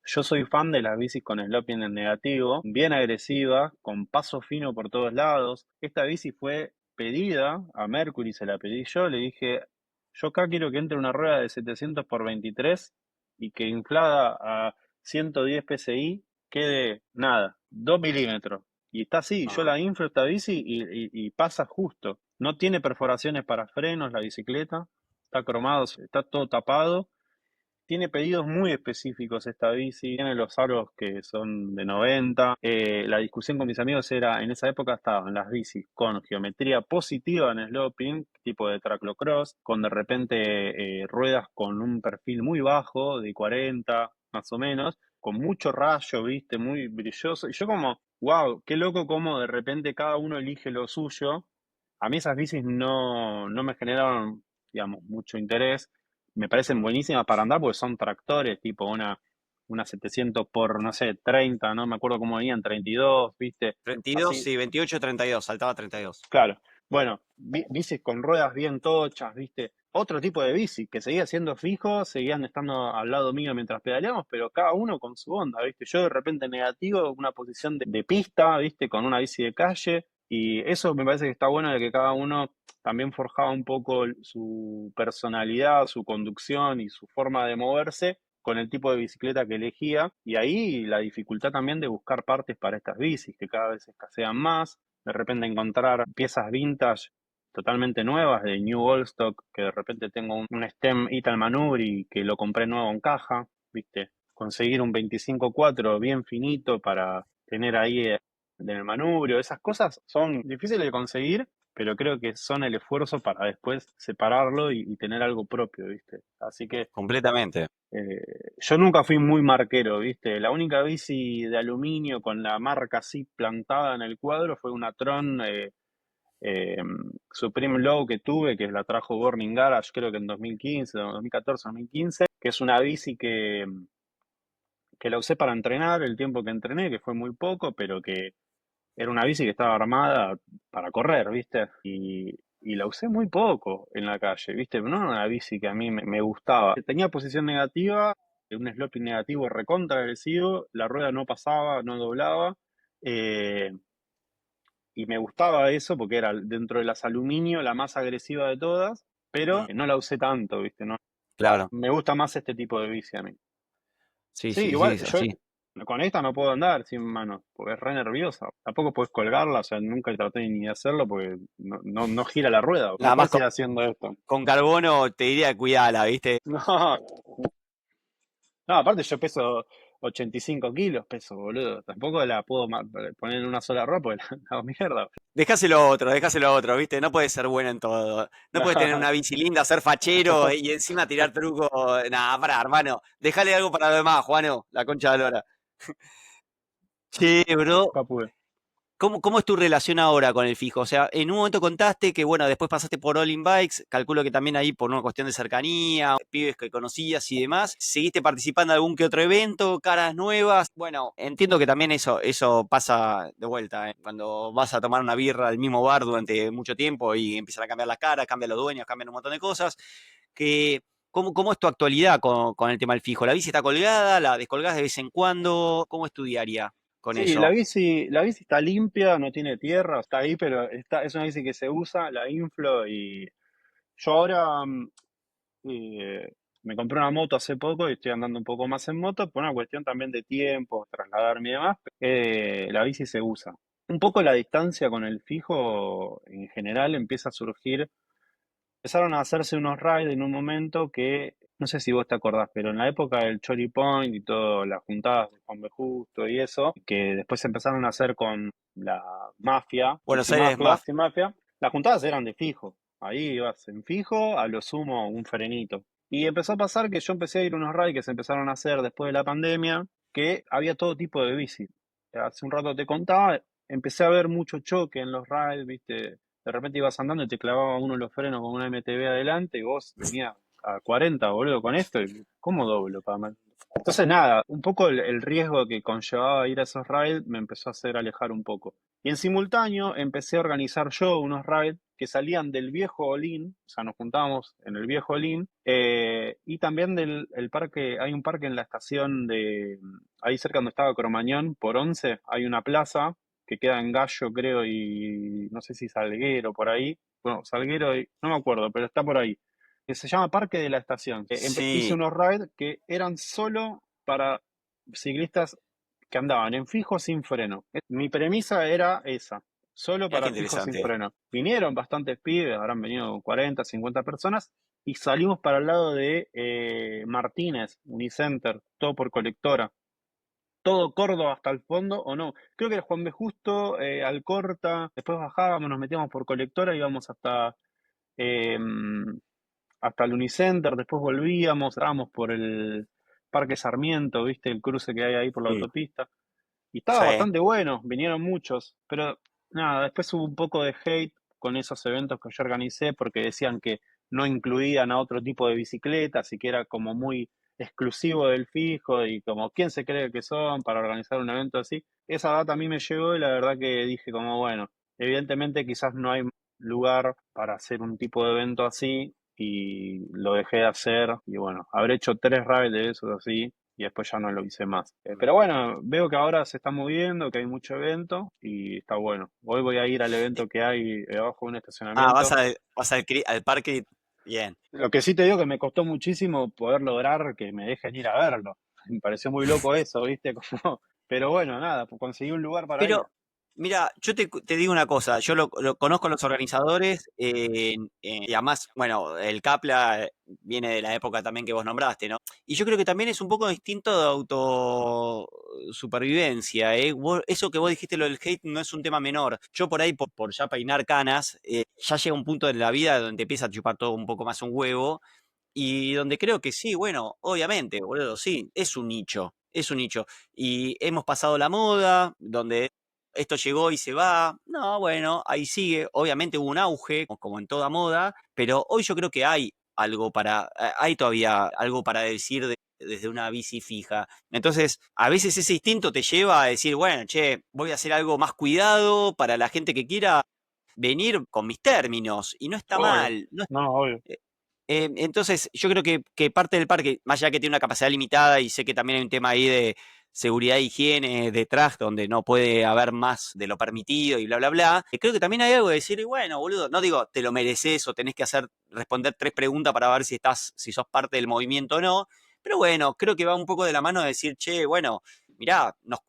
[SPEAKER 2] yo soy fan de las bicis con sloping en negativo, bien agresiva, con paso fino por todos lados. Esta bici fue pedida a Mercury, se la pedí yo, le dije, yo acá quiero que entre una rueda de 700 por 23 y que inflada a 110 PSI quede nada, 2 milímetros. Y está así, yo
[SPEAKER 1] Ajá.
[SPEAKER 2] la inflo esta bici y pasa justo. No tiene perforaciones para frenos la bicicleta, está cromado, está todo tapado. Tiene pedidos muy específicos esta bici, tiene los aros que son de 90. La discusión con mis amigos era, en esa época estaban las bicis con geometría positiva en sloping, tipo de traclocross, con de repente ruedas con un perfil muy bajo, de 40 más o menos, con mucho rayo, viste, muy brilloso. Y yo como, wow, qué loco como de repente cada uno elige lo suyo. A mí esas bicis no me generaron, digamos, mucho interés. Me parecen
[SPEAKER 1] Mm.
[SPEAKER 2] buenísimas para andar porque son tractores, tipo una 700 por, no sé, 30, no me acuerdo cómo venían, 32, ¿viste?
[SPEAKER 1] 32,
[SPEAKER 2] Así,
[SPEAKER 1] sí, 28, 32, saltaba 32.
[SPEAKER 2] claro. Bueno, bicis con ruedas bien tochas, ¿viste? Otro tipo de bici, que seguía siendo fijo, seguían estando al lado mío mientras pedaleamos, pero cada uno con su onda, ¿viste? Yo de repente negativo, una posición de pista, ¿viste? Con una bici de calle, y eso me parece que está bueno de que cada uno también forjaba un poco su personalidad, su conducción y su forma de moverse con el tipo de bicicleta que elegía, y ahí la dificultad también de buscar partes para estas bicis, que cada vez escasean más, de repente encontrar piezas vintage totalmente nuevas de New Old Stock, que de repente tengo un stem Ital Manubri que lo compré nuevo en caja, ¿viste? Conseguir un 25-4 bien finito para tener ahí en el manubrio, esas cosas son difíciles de conseguir, pero creo que son el esfuerzo para después separarlo y tener algo propio, ¿viste? Así que
[SPEAKER 1] Completamente.
[SPEAKER 2] yo nunca fui muy marquero, ¿viste? La única bici de aluminio con la marca así plantada en el cuadro fue una Tron eh, Supreme Low que tuve, que la trajo Burning Garage, creo que en 2015, 2014, 2015, que es una bici que la usé para entrenar el tiempo que entrené, que fue muy poco, pero que era una bici que estaba armada para correr, ¿viste? Y la usé muy poco en la calle, ¿viste? No era una bici que a mí me gustaba. Tenía posición negativa, un sloping negativo recontra agresivo, la rueda no pasaba, no doblaba, eh, y me gustaba eso porque era dentro de las aluminio la más agresiva de todas, pero
[SPEAKER 1] Mm,
[SPEAKER 2] no la usé tanto, ¿viste? No,
[SPEAKER 1] claro.
[SPEAKER 2] me gusta más este tipo de bici a mí.
[SPEAKER 1] Sí,
[SPEAKER 2] Sí,
[SPEAKER 1] sí, sí,
[SPEAKER 2] igual
[SPEAKER 1] es
[SPEAKER 2] yo
[SPEAKER 1] así.
[SPEAKER 2] con esta no puedo andar sin manos, porque es re nerviosa. Tampoco puedes colgarla, o sea, nunca traté ni de hacerlo porque no gira la rueda. No
[SPEAKER 1] Nada más
[SPEAKER 2] puedes ir haciendo esto.
[SPEAKER 1] con carbono te diría cuidala, ¿viste?
[SPEAKER 2] No, no, aparte yo peso 85 kilos, peso, boludo. Tampoco la puedo poner en una sola ropa porque la hago mierda.
[SPEAKER 1] Dejáselo a otro, ¿viste? No puedes ser bueno en todo. No puedes tener una bici linda, ser fachero y encima tirar truco. Nada, pará, hermano. Dejale algo para lo demás, Juano, la concha de la lora. Che, bro,
[SPEAKER 2] Nunca pude.
[SPEAKER 1] ¿cómo es tu relación ahora con el fijo? O sea, en un momento contaste que, bueno, después pasaste por All in Bikes, calculo que también ahí por una cuestión de cercanía, pibes que conocías y demás, ¿seguiste participando en algún que otro evento, caras nuevas? Bueno, entiendo que también eso pasa de vuelta, ¿eh? Cuando vas a tomar una birra del mismo bar durante mucho tiempo y empiezan a cambiar las caras, cambian los dueños, cambian un montón de cosas, que... ¿Cómo es tu actualidad con el tema del fijo? ¿La bici está colgada? ¿La descolgás de vez en cuando? ¿Cómo es tu diaria con
[SPEAKER 2] Sí,
[SPEAKER 1] eso?
[SPEAKER 2] la bici está limpia, no tiene tierra, está ahí, pero es una bici que se usa, la inflo y yo ahora me compré una moto hace poco y estoy andando un poco más en moto por una cuestión también de tiempo, trasladarme y demás. La bici se usa. Un poco la distancia con el fijo en general empieza a surgir. Empezaron a hacerse unos rides en un momento que, no sé si vos te acordás, pero en la época del Chory Point y todo, las juntadas de Juan B. Justo y eso, que después se empezaron a hacer con la mafia,
[SPEAKER 1] Buenos Aires Mafia.
[SPEAKER 2] Bici Mafia, las juntadas eran de fijo. Ahí ibas en fijo, a lo sumo un frenito. Y empezó a pasar que yo empecé a ir a unos rides que se empezaron a hacer después de la pandemia, que había todo tipo de bici. Hace un rato te contaba, empecé a ver mucho choque en los rides, ¿viste? De repente ibas andando y te clavaba uno los frenos con una MTB adelante y vos venías a 40, boludo, con esto. Y ¿cómo doblo, pa? Entonces, nada, un poco el riesgo que conllevaba ir a esos rides me empezó a hacer alejar un poco. Y en simultáneo empecé a organizar yo unos rides que salían del viejo Olin, o sea, nos juntábamos en el viejo Olin, y también del el parque, hay un parque en la estación de, ahí cerca donde estaba Cromañón, por 11, hay una plaza que queda en Gallo, creo, y no sé si Salguero, por ahí. Bueno, Salguero, no me acuerdo, pero está por ahí, que se llama Parque de la Estación. Hice
[SPEAKER 1] Sí,
[SPEAKER 2] unos rides que eran solo para ciclistas que andaban en fijo sin freno. Mi premisa era esa, solo
[SPEAKER 1] mira qué
[SPEAKER 2] para fijo sin
[SPEAKER 1] interesante.
[SPEAKER 2] freno. Vinieron bastantes pibes, habrán venido 40, 50 personas, y salimos para el lado de Martínez, Unicenter, todo por colectora. Todo Córdoba hasta el fondo, o no. Creo que era Juan B. Justo, Alcorta, después bajábamos, nos metíamos por colectora, íbamos eh, hasta el Unicenter, después volvíamos, estábamos por el Parque Sarmiento, viste, el cruce que hay ahí por la
[SPEAKER 1] Sí.
[SPEAKER 2] autopista. Y estaba
[SPEAKER 1] Sí.
[SPEAKER 2] bastante bueno, vinieron muchos, pero nada, después hubo un poco de hate con esos eventos que yo organicé porque decían que no incluían a otro tipo de bicicletas y que era como muy exclusivo del fijo y como quién se cree que son para organizar un evento así. Esa data a mí me llegó y la verdad que dije como bueno, evidentemente quizás no hay lugar para hacer un tipo de evento así y lo dejé de hacer y bueno, habré hecho 3 rides de esos así y después ya no lo hice más. Pero bueno, veo que ahora se está moviendo, que hay mucho evento y está bueno. Hoy voy a ir al evento que hay debajo de un
[SPEAKER 1] Ah,
[SPEAKER 2] estacionamiento.
[SPEAKER 1] vas al parque. Bien.
[SPEAKER 2] Lo que sí te digo que me costó muchísimo poder lograr que me dejen ir a verlo. Me pareció muy loco eso, ¿viste? Como... Pero bueno, nada, pues conseguí un lugar para ir.
[SPEAKER 1] Pero, mira, yo te digo una cosa, yo lo conozco a los organizadores, y además, bueno, el Capla viene de la época también que vos nombraste, ¿no? Y yo creo que también es un poco distinto de autosupervivencia, ¿eh? Eso que vos dijiste, lo del hate, no es un tema menor. Yo por ahí, por ya peinar canas, ya llega un punto en la vida donde te empieza a chupar todo un poco más un huevo, y donde creo que sí, bueno, obviamente, boludo, sí, es un nicho, es un nicho. Y hemos pasado la moda, donde esto llegó y se va. No, bueno, ahí sigue. Obviamente hubo un auge, como en toda moda, pero hoy yo creo que hay todavía algo para decir desde una bici fija. Entonces, a veces ese instinto te lleva a decir, bueno, che, voy a hacer algo más cuidado para la gente que quiera venir con mis términos. Y no está
[SPEAKER 2] Obvio.
[SPEAKER 1] mal, no
[SPEAKER 2] No, obvio.
[SPEAKER 1] entonces, yo creo que parte del parque, más allá que tiene una capacidad limitada, y sé que también hay un tema ahí de seguridad e higiene detrás, donde no puede haber más de lo permitido y bla, bla, bla, creo que también hay algo de decir, y bueno, boludo, no digo te lo mereces o tenés que responder 3 preguntas para ver si sos parte del movimiento o no, pero bueno, creo que va un poco de la mano de decir, che, bueno, mirá, nos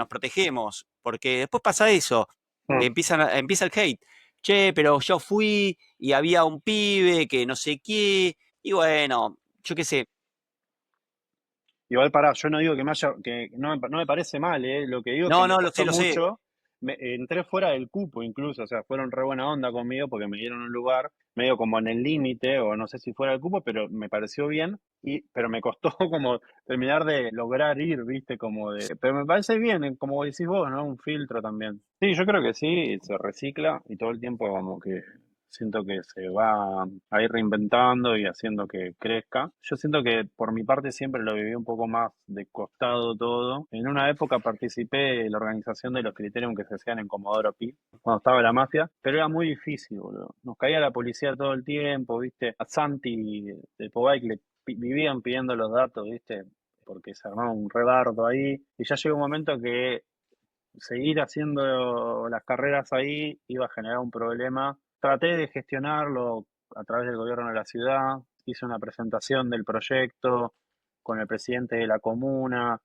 [SPEAKER 1] protegemos, porque después pasa eso,
[SPEAKER 2] Mm.
[SPEAKER 1] empieza el hate. Che, pero yo fui y había un pibe que no sé qué, y bueno, yo qué sé.
[SPEAKER 2] Igual pará, yo no digo que no me parece mal, ¿eh? Lo que digo es que
[SPEAKER 1] No,
[SPEAKER 2] me
[SPEAKER 1] no,
[SPEAKER 2] costó
[SPEAKER 1] lo sé.
[SPEAKER 2] mucho, entré fuera del cupo incluso, o sea, fueron re buena onda conmigo porque me dieron un lugar medio como en el límite, o no sé si fuera el cupo, pero me pareció bien, pero me costó como terminar de lograr ir, viste, pero me parece bien, como decís vos, ¿no? Un filtro también. Sí, yo creo que sí, se recicla y todo el tiempo como que siento que se va a ir reinventando y haciendo que crezca. Yo siento que por mi parte siempre lo viví un poco más de costado todo. En una época participé en la organización de los criterios que se hacían en Comodoro Pi, cuando estaba la mafia, pero era muy difícil, boludo. Nos caía la policía todo el tiempo, ¿viste? A Santi de Pobike vivían pidiendo los datos, ¿viste? Porque se armaba un rebardo ahí. Y ya llegó un momento que seguir haciendo las carreras ahí iba a generar un problema. Traté de gestionarlo a través del gobierno de la ciudad, hice una presentación del proyecto con el presidente de la comuna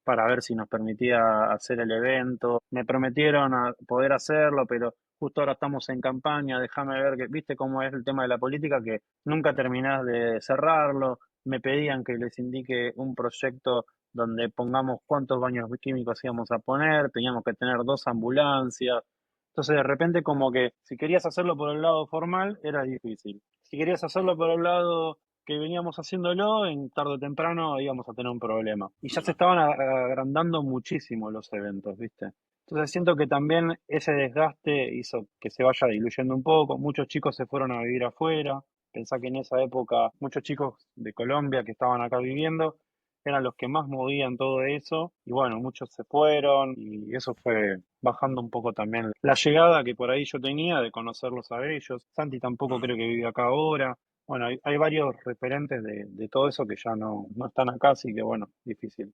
[SPEAKER 2] para ver si nos permitía hacer el evento. Me prometieron poder hacerlo, pero justo ahora estamos en campaña, déjame ver que, viste cómo es el tema de la política, que nunca terminás de cerrarlo. Me pedían que les indique un proyecto donde pongamos cuántos baños químicos íbamos a poner, teníamos que tener 2 ambulancias. Entonces de repente como que si querías hacerlo por el lado formal era difícil. Si querías hacerlo por el lado que veníamos haciéndolo, en tarde o temprano íbamos a tener un problema. Y ya se estaban agrandando muchísimo los eventos, ¿viste? Entonces siento que también ese desgaste hizo que se vaya diluyendo un poco. Muchos chicos se fueron a vivir afuera. Pensá que en esa época muchos chicos de Colombia que estaban acá viviendo eran los que más movían todo eso. Y bueno, muchos se fueron y eso fue bajando un poco también la llegada que por ahí yo tenía de conocerlos a ellos. Santi tampoco creo que vive acá ahora. Bueno, hay varios referentes de todo eso que ya no están acá, así que bueno, difícil.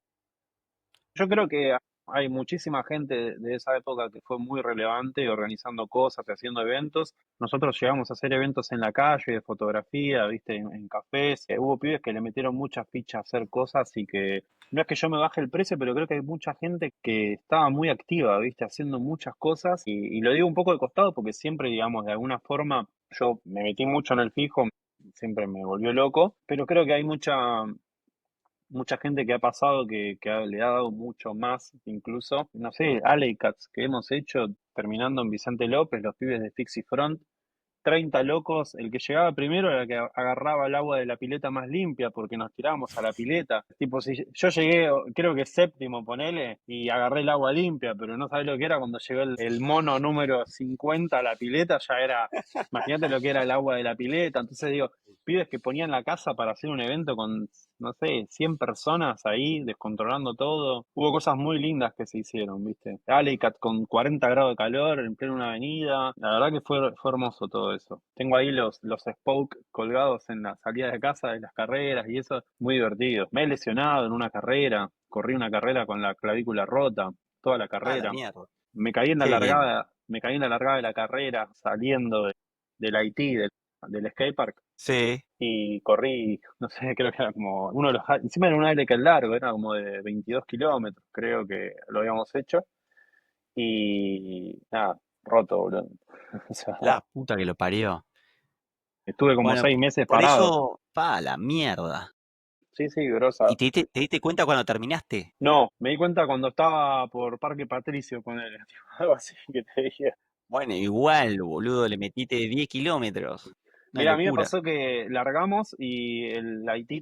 [SPEAKER 2] Yo creo que hay muchísima gente de esa época que fue muy relevante organizando cosas y haciendo eventos. Nosotros llegamos a hacer eventos en la calle de fotografía, viste, en cafés. Hubo pibes que le metieron muchas fichas a hacer cosas y que no es que yo me baje el precio, pero creo que hay mucha gente que estaba muy activa, viste, haciendo muchas cosas. Y lo digo un poco de costado porque siempre, digamos, de alguna forma yo me metí mucho en el fijo, siempre me volvió loco, pero creo que hay mucha gente que ha pasado le ha dado mucho más, incluso, no sé, Alecats que hemos hecho terminando en Vicente López, los pibes de Fixie Front, 30 locos, el que llegaba primero era el que agarraba el agua de la pileta más limpia porque nos tirábamos a la pileta. Tipo, si yo llegué, creo que séptimo, ponele, y agarré el agua limpia, pero no sabés lo que era cuando llegó el mono número 50 a la pileta, ya era, imagínate lo que era el agua de la pileta. Entonces digo, pibes que ponían la casa para hacer un evento con, no sé, 100 personas ahí, descontrolando todo. Hubo cosas muy lindas que se hicieron, ¿viste? Alecat con 40 grados de calor en plena una avenida. La verdad que fue hermoso todo eso. Tengo ahí los spoke colgados en la salida de casa de las carreras y eso, muy divertido. Me he lesionado en una carrera, corrí una carrera con la clavícula rota, toda la
[SPEAKER 1] Ah, la
[SPEAKER 2] carrera.
[SPEAKER 1] mierda.
[SPEAKER 2] La
[SPEAKER 1] Qué bien.
[SPEAKER 2] largada, me caí en la largada de la carrera, saliendo del Haití, del skatepark
[SPEAKER 1] Sí.
[SPEAKER 2] y corrí, no sé, creo que era como uno de los, encima era un aire que es largo, era como de 22 kilómetros, creo que lo habíamos hecho, y nada, roto, boludo. O sea,
[SPEAKER 1] La puta que lo parió.
[SPEAKER 2] estuve como
[SPEAKER 1] Bueno,
[SPEAKER 2] 6 meses
[SPEAKER 1] por
[SPEAKER 2] parado.
[SPEAKER 1] eso, pa, la mierda.
[SPEAKER 2] Sí, sí, grosa.
[SPEAKER 1] ¿Y te diste cuenta cuando terminaste?
[SPEAKER 2] No, me di cuenta cuando estaba por Parque Patricio con él, algo así que te dije.
[SPEAKER 1] Bueno, igual, boludo, le metiste 10 kilómetros. Una
[SPEAKER 2] Mira, a mí me
[SPEAKER 1] locura.
[SPEAKER 2] pasó que largamos y el Haití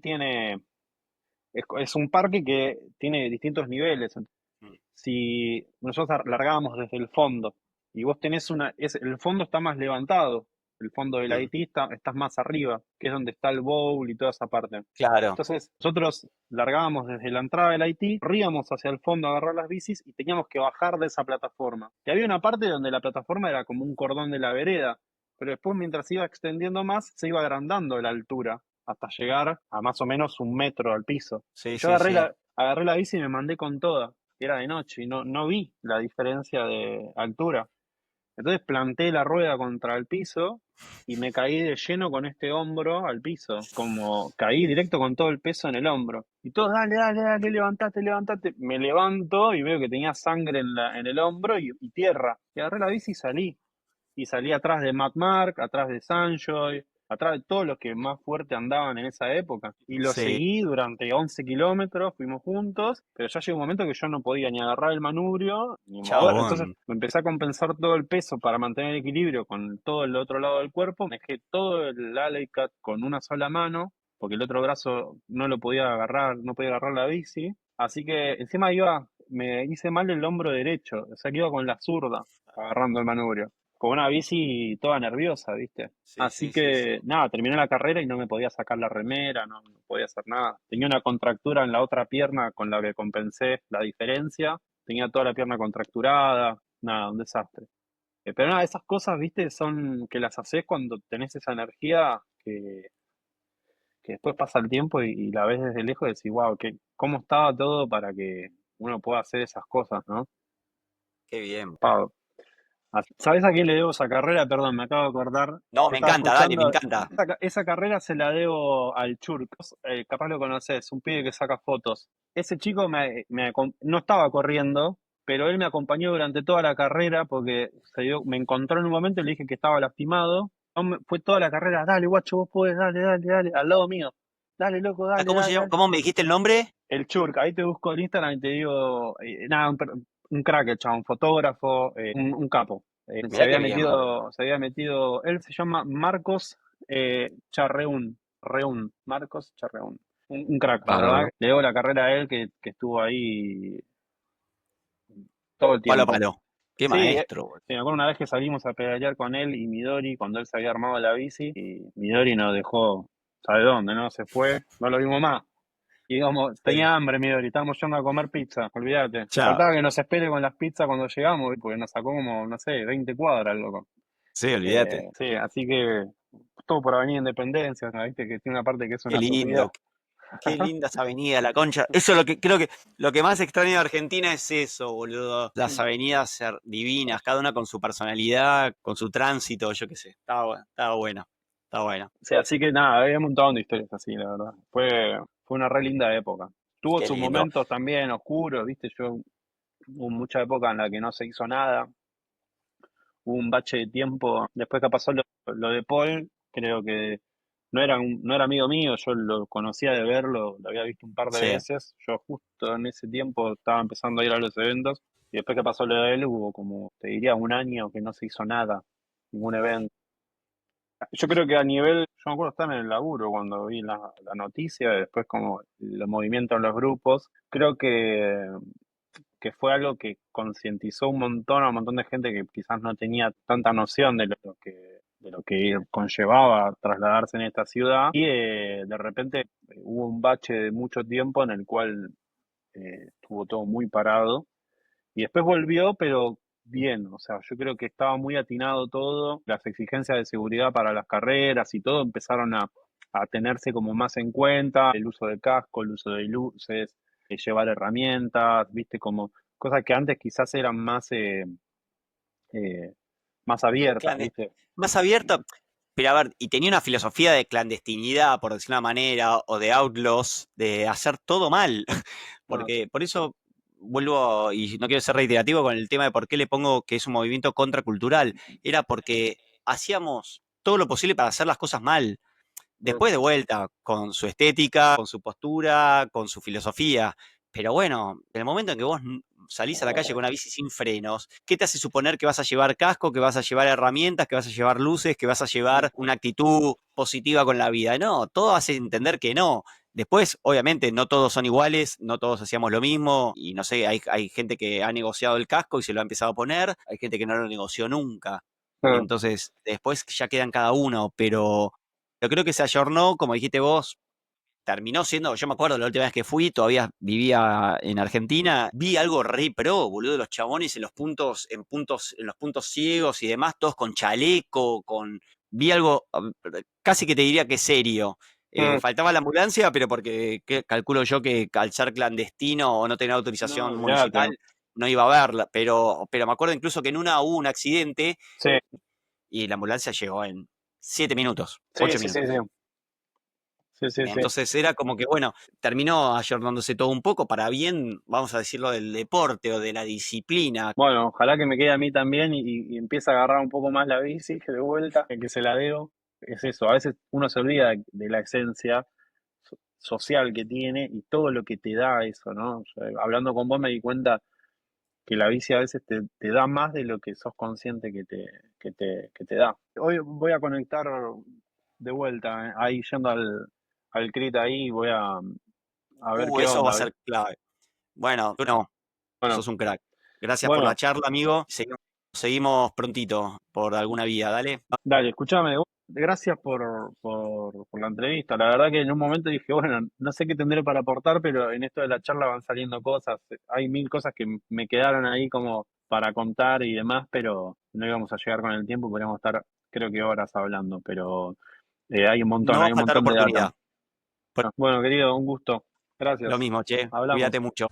[SPEAKER 2] es un parque que tiene distintos niveles.
[SPEAKER 1] Mm,
[SPEAKER 2] Si nosotros largábamos desde el fondo y vos tenés el fondo está más levantado, el fondo del
[SPEAKER 1] mm,
[SPEAKER 2] Haití estás más arriba, que es donde está el bowl y toda esa parte.
[SPEAKER 1] claro.
[SPEAKER 2] Entonces, nosotros largábamos desde la entrada del Haití, corríamos hacia el fondo a agarrar las bicis y teníamos que bajar de esa plataforma. Y había una parte donde la plataforma era como un cordón de la vereda, pero después mientras se iba extendiendo más, se iba agrandando la altura hasta llegar a más o menos 1 metro al piso.
[SPEAKER 1] Sí,
[SPEAKER 2] Y yo
[SPEAKER 1] sí, sí.
[SPEAKER 2] agarré la bici y me mandé con toda. Era de noche y no vi la diferencia de altura. Entonces planté la rueda contra el piso y me caí de lleno con este hombro al piso, como caí directo con todo el peso en el hombro. Y todos, dale, dale, dale, levantate, levantate. Me levanto y veo que tenía sangre en el hombro y tierra. Y agarré la bici y salí. Y salí atrás de Matt Mark, atrás de Sanjoy, atrás de todos los que más fuerte andaban en esa época. Y lo
[SPEAKER 1] Sí.
[SPEAKER 2] seguí durante 11 kilómetros, fuimos juntos, pero ya llegó un momento que yo no podía ni agarrar el manubrio ni mover. Entonces
[SPEAKER 1] Chabón.
[SPEAKER 2] me empecé a compensar todo el peso para mantener el equilibrio con todo el otro lado del cuerpo. Me dejé todo el alley cut con una sola mano, porque el otro brazo no lo podía agarrar, no podía agarrar la bici. Así que encima me hice mal el hombro derecho, o sea que iba con la zurda agarrando el manubrio con una bici toda nerviosa, ¿viste?
[SPEAKER 1] Sí,
[SPEAKER 2] Así
[SPEAKER 1] sí, sí, sí.
[SPEAKER 2] que nada, terminé la carrera y no me podía sacar la remera, no podía hacer nada. Tenía una contractura en la otra pierna con la que compensé la diferencia. Tenía toda la pierna contracturada, nada, un desastre. Pero nada, esas cosas, ¿viste? Son que las haces cuando tenés esa energía que después pasa el tiempo y la ves desde lejos y decís, wow, ¿cómo estaba todo para que uno pueda hacer esas cosas, ¿no?
[SPEAKER 1] Qué bien.
[SPEAKER 2] ¿Sabes a quién le debo esa carrera? Perdón, me acabo de acordar.
[SPEAKER 1] No,
[SPEAKER 2] Te
[SPEAKER 1] me
[SPEAKER 2] estaba
[SPEAKER 1] encanta, dale, me
[SPEAKER 2] escuchando.
[SPEAKER 1] encanta.
[SPEAKER 2] Esa carrera se la debo al Churk. Capaz lo conoces, un pibe que saca fotos. Ese chico no estaba corriendo, pero él me acompañó durante toda la carrera porque me encontró en un momento y le dije que estaba lastimado. Fue toda la carrera, dale, guacho, vos podés, dale, dale, dale, al lado mío. Dale, loco,
[SPEAKER 1] Ah,
[SPEAKER 2] dale,
[SPEAKER 1] ¿cómo se
[SPEAKER 2] dale,
[SPEAKER 1] llama?
[SPEAKER 2] dale.
[SPEAKER 1] ¿Cómo me dijiste el nombre?
[SPEAKER 2] El Churk, ahí te busco en Instagram y te digo, nada, un crack, el chabón, fotógrafo, un capo. Se
[SPEAKER 1] Mirá qué
[SPEAKER 2] había
[SPEAKER 1] bien.
[SPEAKER 2] él se llama Marcos Charreún, Marcos Charreún. Un crack, la verdad.
[SPEAKER 1] Bárbaro.
[SPEAKER 2] Le debo la carrera a él que estuvo ahí todo el
[SPEAKER 1] Palo a
[SPEAKER 2] tiempo.
[SPEAKER 1] palo. Qué
[SPEAKER 2] Sí,
[SPEAKER 1] maestro, boludo.
[SPEAKER 2] sí, me acuerdo una vez que salimos a pedalear con él y Midori cuando él se había armado la bici y Midori nos dejó, ¿sabe dónde? ¿No? Se fue, no lo vimos más. Y digamos,
[SPEAKER 1] Sí.
[SPEAKER 2] tenía hambre Midori, estábamos yendo a comer pizza, olvídate. Le
[SPEAKER 1] Chao.
[SPEAKER 2] faltaba que nos espere con las pizzas cuando llegamos, porque nos sacó como, no sé, 20 cuadras, loco.
[SPEAKER 1] Sí, olvídate.
[SPEAKER 2] Sí, así que todo por Avenida Independencia, ¿no? ¿Viste? Que tiene una parte que es
[SPEAKER 1] Qué
[SPEAKER 2] una estupidez.
[SPEAKER 1] lindo. Qué lindas avenidas, la concha. Eso es lo que creo que lo que más extraño de Argentina es eso, boludo. Las avenidas ser divinas, cada una con su personalidad, con su tránsito, yo qué sé. Estaba bueno. Está bueno.
[SPEAKER 2] Sí, así que nada, había un montón de historias así, la verdad. Fue una re linda época. Tuvo
[SPEAKER 1] Qué
[SPEAKER 2] sus
[SPEAKER 1] lindo.
[SPEAKER 2] momentos también oscuros, ¿viste? Hubo mucha época en la que no se hizo nada. Hubo un bache de tiempo. Después que pasó lo de Paul, creo que no era amigo mío, yo lo conocía de verlo, lo había visto un par de
[SPEAKER 1] Sí.
[SPEAKER 2] veces. Yo justo en ese tiempo estaba empezando a ir a los eventos. Y después que pasó lo de él, hubo como, te diría, un año que no se hizo nada, ningún evento. Yo creo que a nivel, yo me acuerdo estar en el laburo cuando vi la noticia, después como los movimientos en los grupos, creo que fue algo que concientizó un montón a un montón de gente que quizás no tenía tanta noción de lo que conllevaba trasladarse en esta ciudad y de repente hubo un bache de mucho tiempo en el cual estuvo todo muy parado y después volvió, pero bien, o sea, yo creo que estaba muy atinado todo, las exigencias de seguridad para las carreras y todo empezaron a tenerse como más en cuenta, el uso de casco, el uso de luces, llevar herramientas, viste, como cosas que antes quizás eran eh, más abiertas,
[SPEAKER 1] Clande-
[SPEAKER 2] viste.
[SPEAKER 1] Más abierta, pero a ver, y tenía una filosofía de clandestinidad, por decir una manera, o de outlaws, de hacer todo mal.
[SPEAKER 2] No,
[SPEAKER 1] Porque por eso vuelvo, y no quiero ser reiterativo con el tema de por qué le pongo que es un movimiento contracultural. Era porque hacíamos todo lo posible para hacer las cosas mal.
[SPEAKER 2] no,
[SPEAKER 1] Después de vuelta, con su estética, con su postura, con su filosofía. Pero bueno, en el momento en que vos salís a la calle con una bici sin frenos, ¿qué te hace suponer que vas a llevar casco, que vas a llevar herramientas, que vas a llevar luces, que vas a llevar una actitud positiva con la vida? No, todo hace entender que no. Después, obviamente, no todos son iguales, no todos hacíamos lo mismo, y no sé, hay gente que ha negociado el casco y se lo ha empezado a poner, hay gente que no lo negoció nunca.
[SPEAKER 2] no,
[SPEAKER 1] Entonces, después ya quedan cada uno, pero yo creo que se ayornó, como dijiste vos, terminó siendo, yo me acuerdo la última vez que fui, todavía vivía en Argentina, vi algo re pro, boludo, los chabones en los puntos ciegos y demás, todos con chaleco, vi algo casi que te diría que serio.
[SPEAKER 2] no,
[SPEAKER 1] Faltaba la ambulancia, pero porque calculo yo que al ser clandestino o no tener
[SPEAKER 2] no,
[SPEAKER 1] autorización
[SPEAKER 2] olvídate.
[SPEAKER 1] municipal, no iba a verla, pero me acuerdo incluso que en una hubo un accidente
[SPEAKER 2] Sí,
[SPEAKER 1] y la ambulancia llegó en 7 minutos,
[SPEAKER 2] sí,
[SPEAKER 1] ocho
[SPEAKER 2] sí, sí, sí,
[SPEAKER 1] minutos.
[SPEAKER 2] sí, sí, sí.
[SPEAKER 1] Entonces era como que, bueno, terminó ayornándose todo un poco para bien, vamos a decirlo, del deporte o de la disciplina.
[SPEAKER 2] Bueno, ojalá que me quede a mí también y empiece a agarrar un poco más la bici que de vuelta, que se la debo. Es eso, a veces uno se olvida de la esencia social que tiene y todo lo que te da eso, ¿no? O sea, hablando con vos me di cuenta que la bici a veces te da más de lo que sos consciente que te da. Hoy voy a conectar de vuelta, ahí yendo al CRIT ahí, voy a ver qué
[SPEAKER 1] Eso va a
[SPEAKER 2] onda.
[SPEAKER 1] ser clave. Bueno, tú no,
[SPEAKER 2] Bueno,
[SPEAKER 1] sos un crack. Gracias por la
[SPEAKER 2] bueno,
[SPEAKER 1] charla, amigo. Seguimos prontito por alguna vía, dale.
[SPEAKER 2] dale, escúchame, gracias por la entrevista. La verdad que en un momento dije, bueno, no sé qué tendré para aportar, pero en esto de la charla van saliendo cosas. Hay mil cosas que me quedaron ahí como para contar y demás, pero no íbamos a llegar con el tiempo, podríamos estar, creo que horas hablando, pero
[SPEAKER 1] No va
[SPEAKER 2] hay
[SPEAKER 1] a
[SPEAKER 2] un
[SPEAKER 1] faltar
[SPEAKER 2] montón de data.
[SPEAKER 1] oportunidad.
[SPEAKER 2] Bueno, querido, un gusto.
[SPEAKER 1] Lo
[SPEAKER 2] Gracias.
[SPEAKER 1] mismo, che.
[SPEAKER 2] Hablamos.
[SPEAKER 1] Cuídate mucho.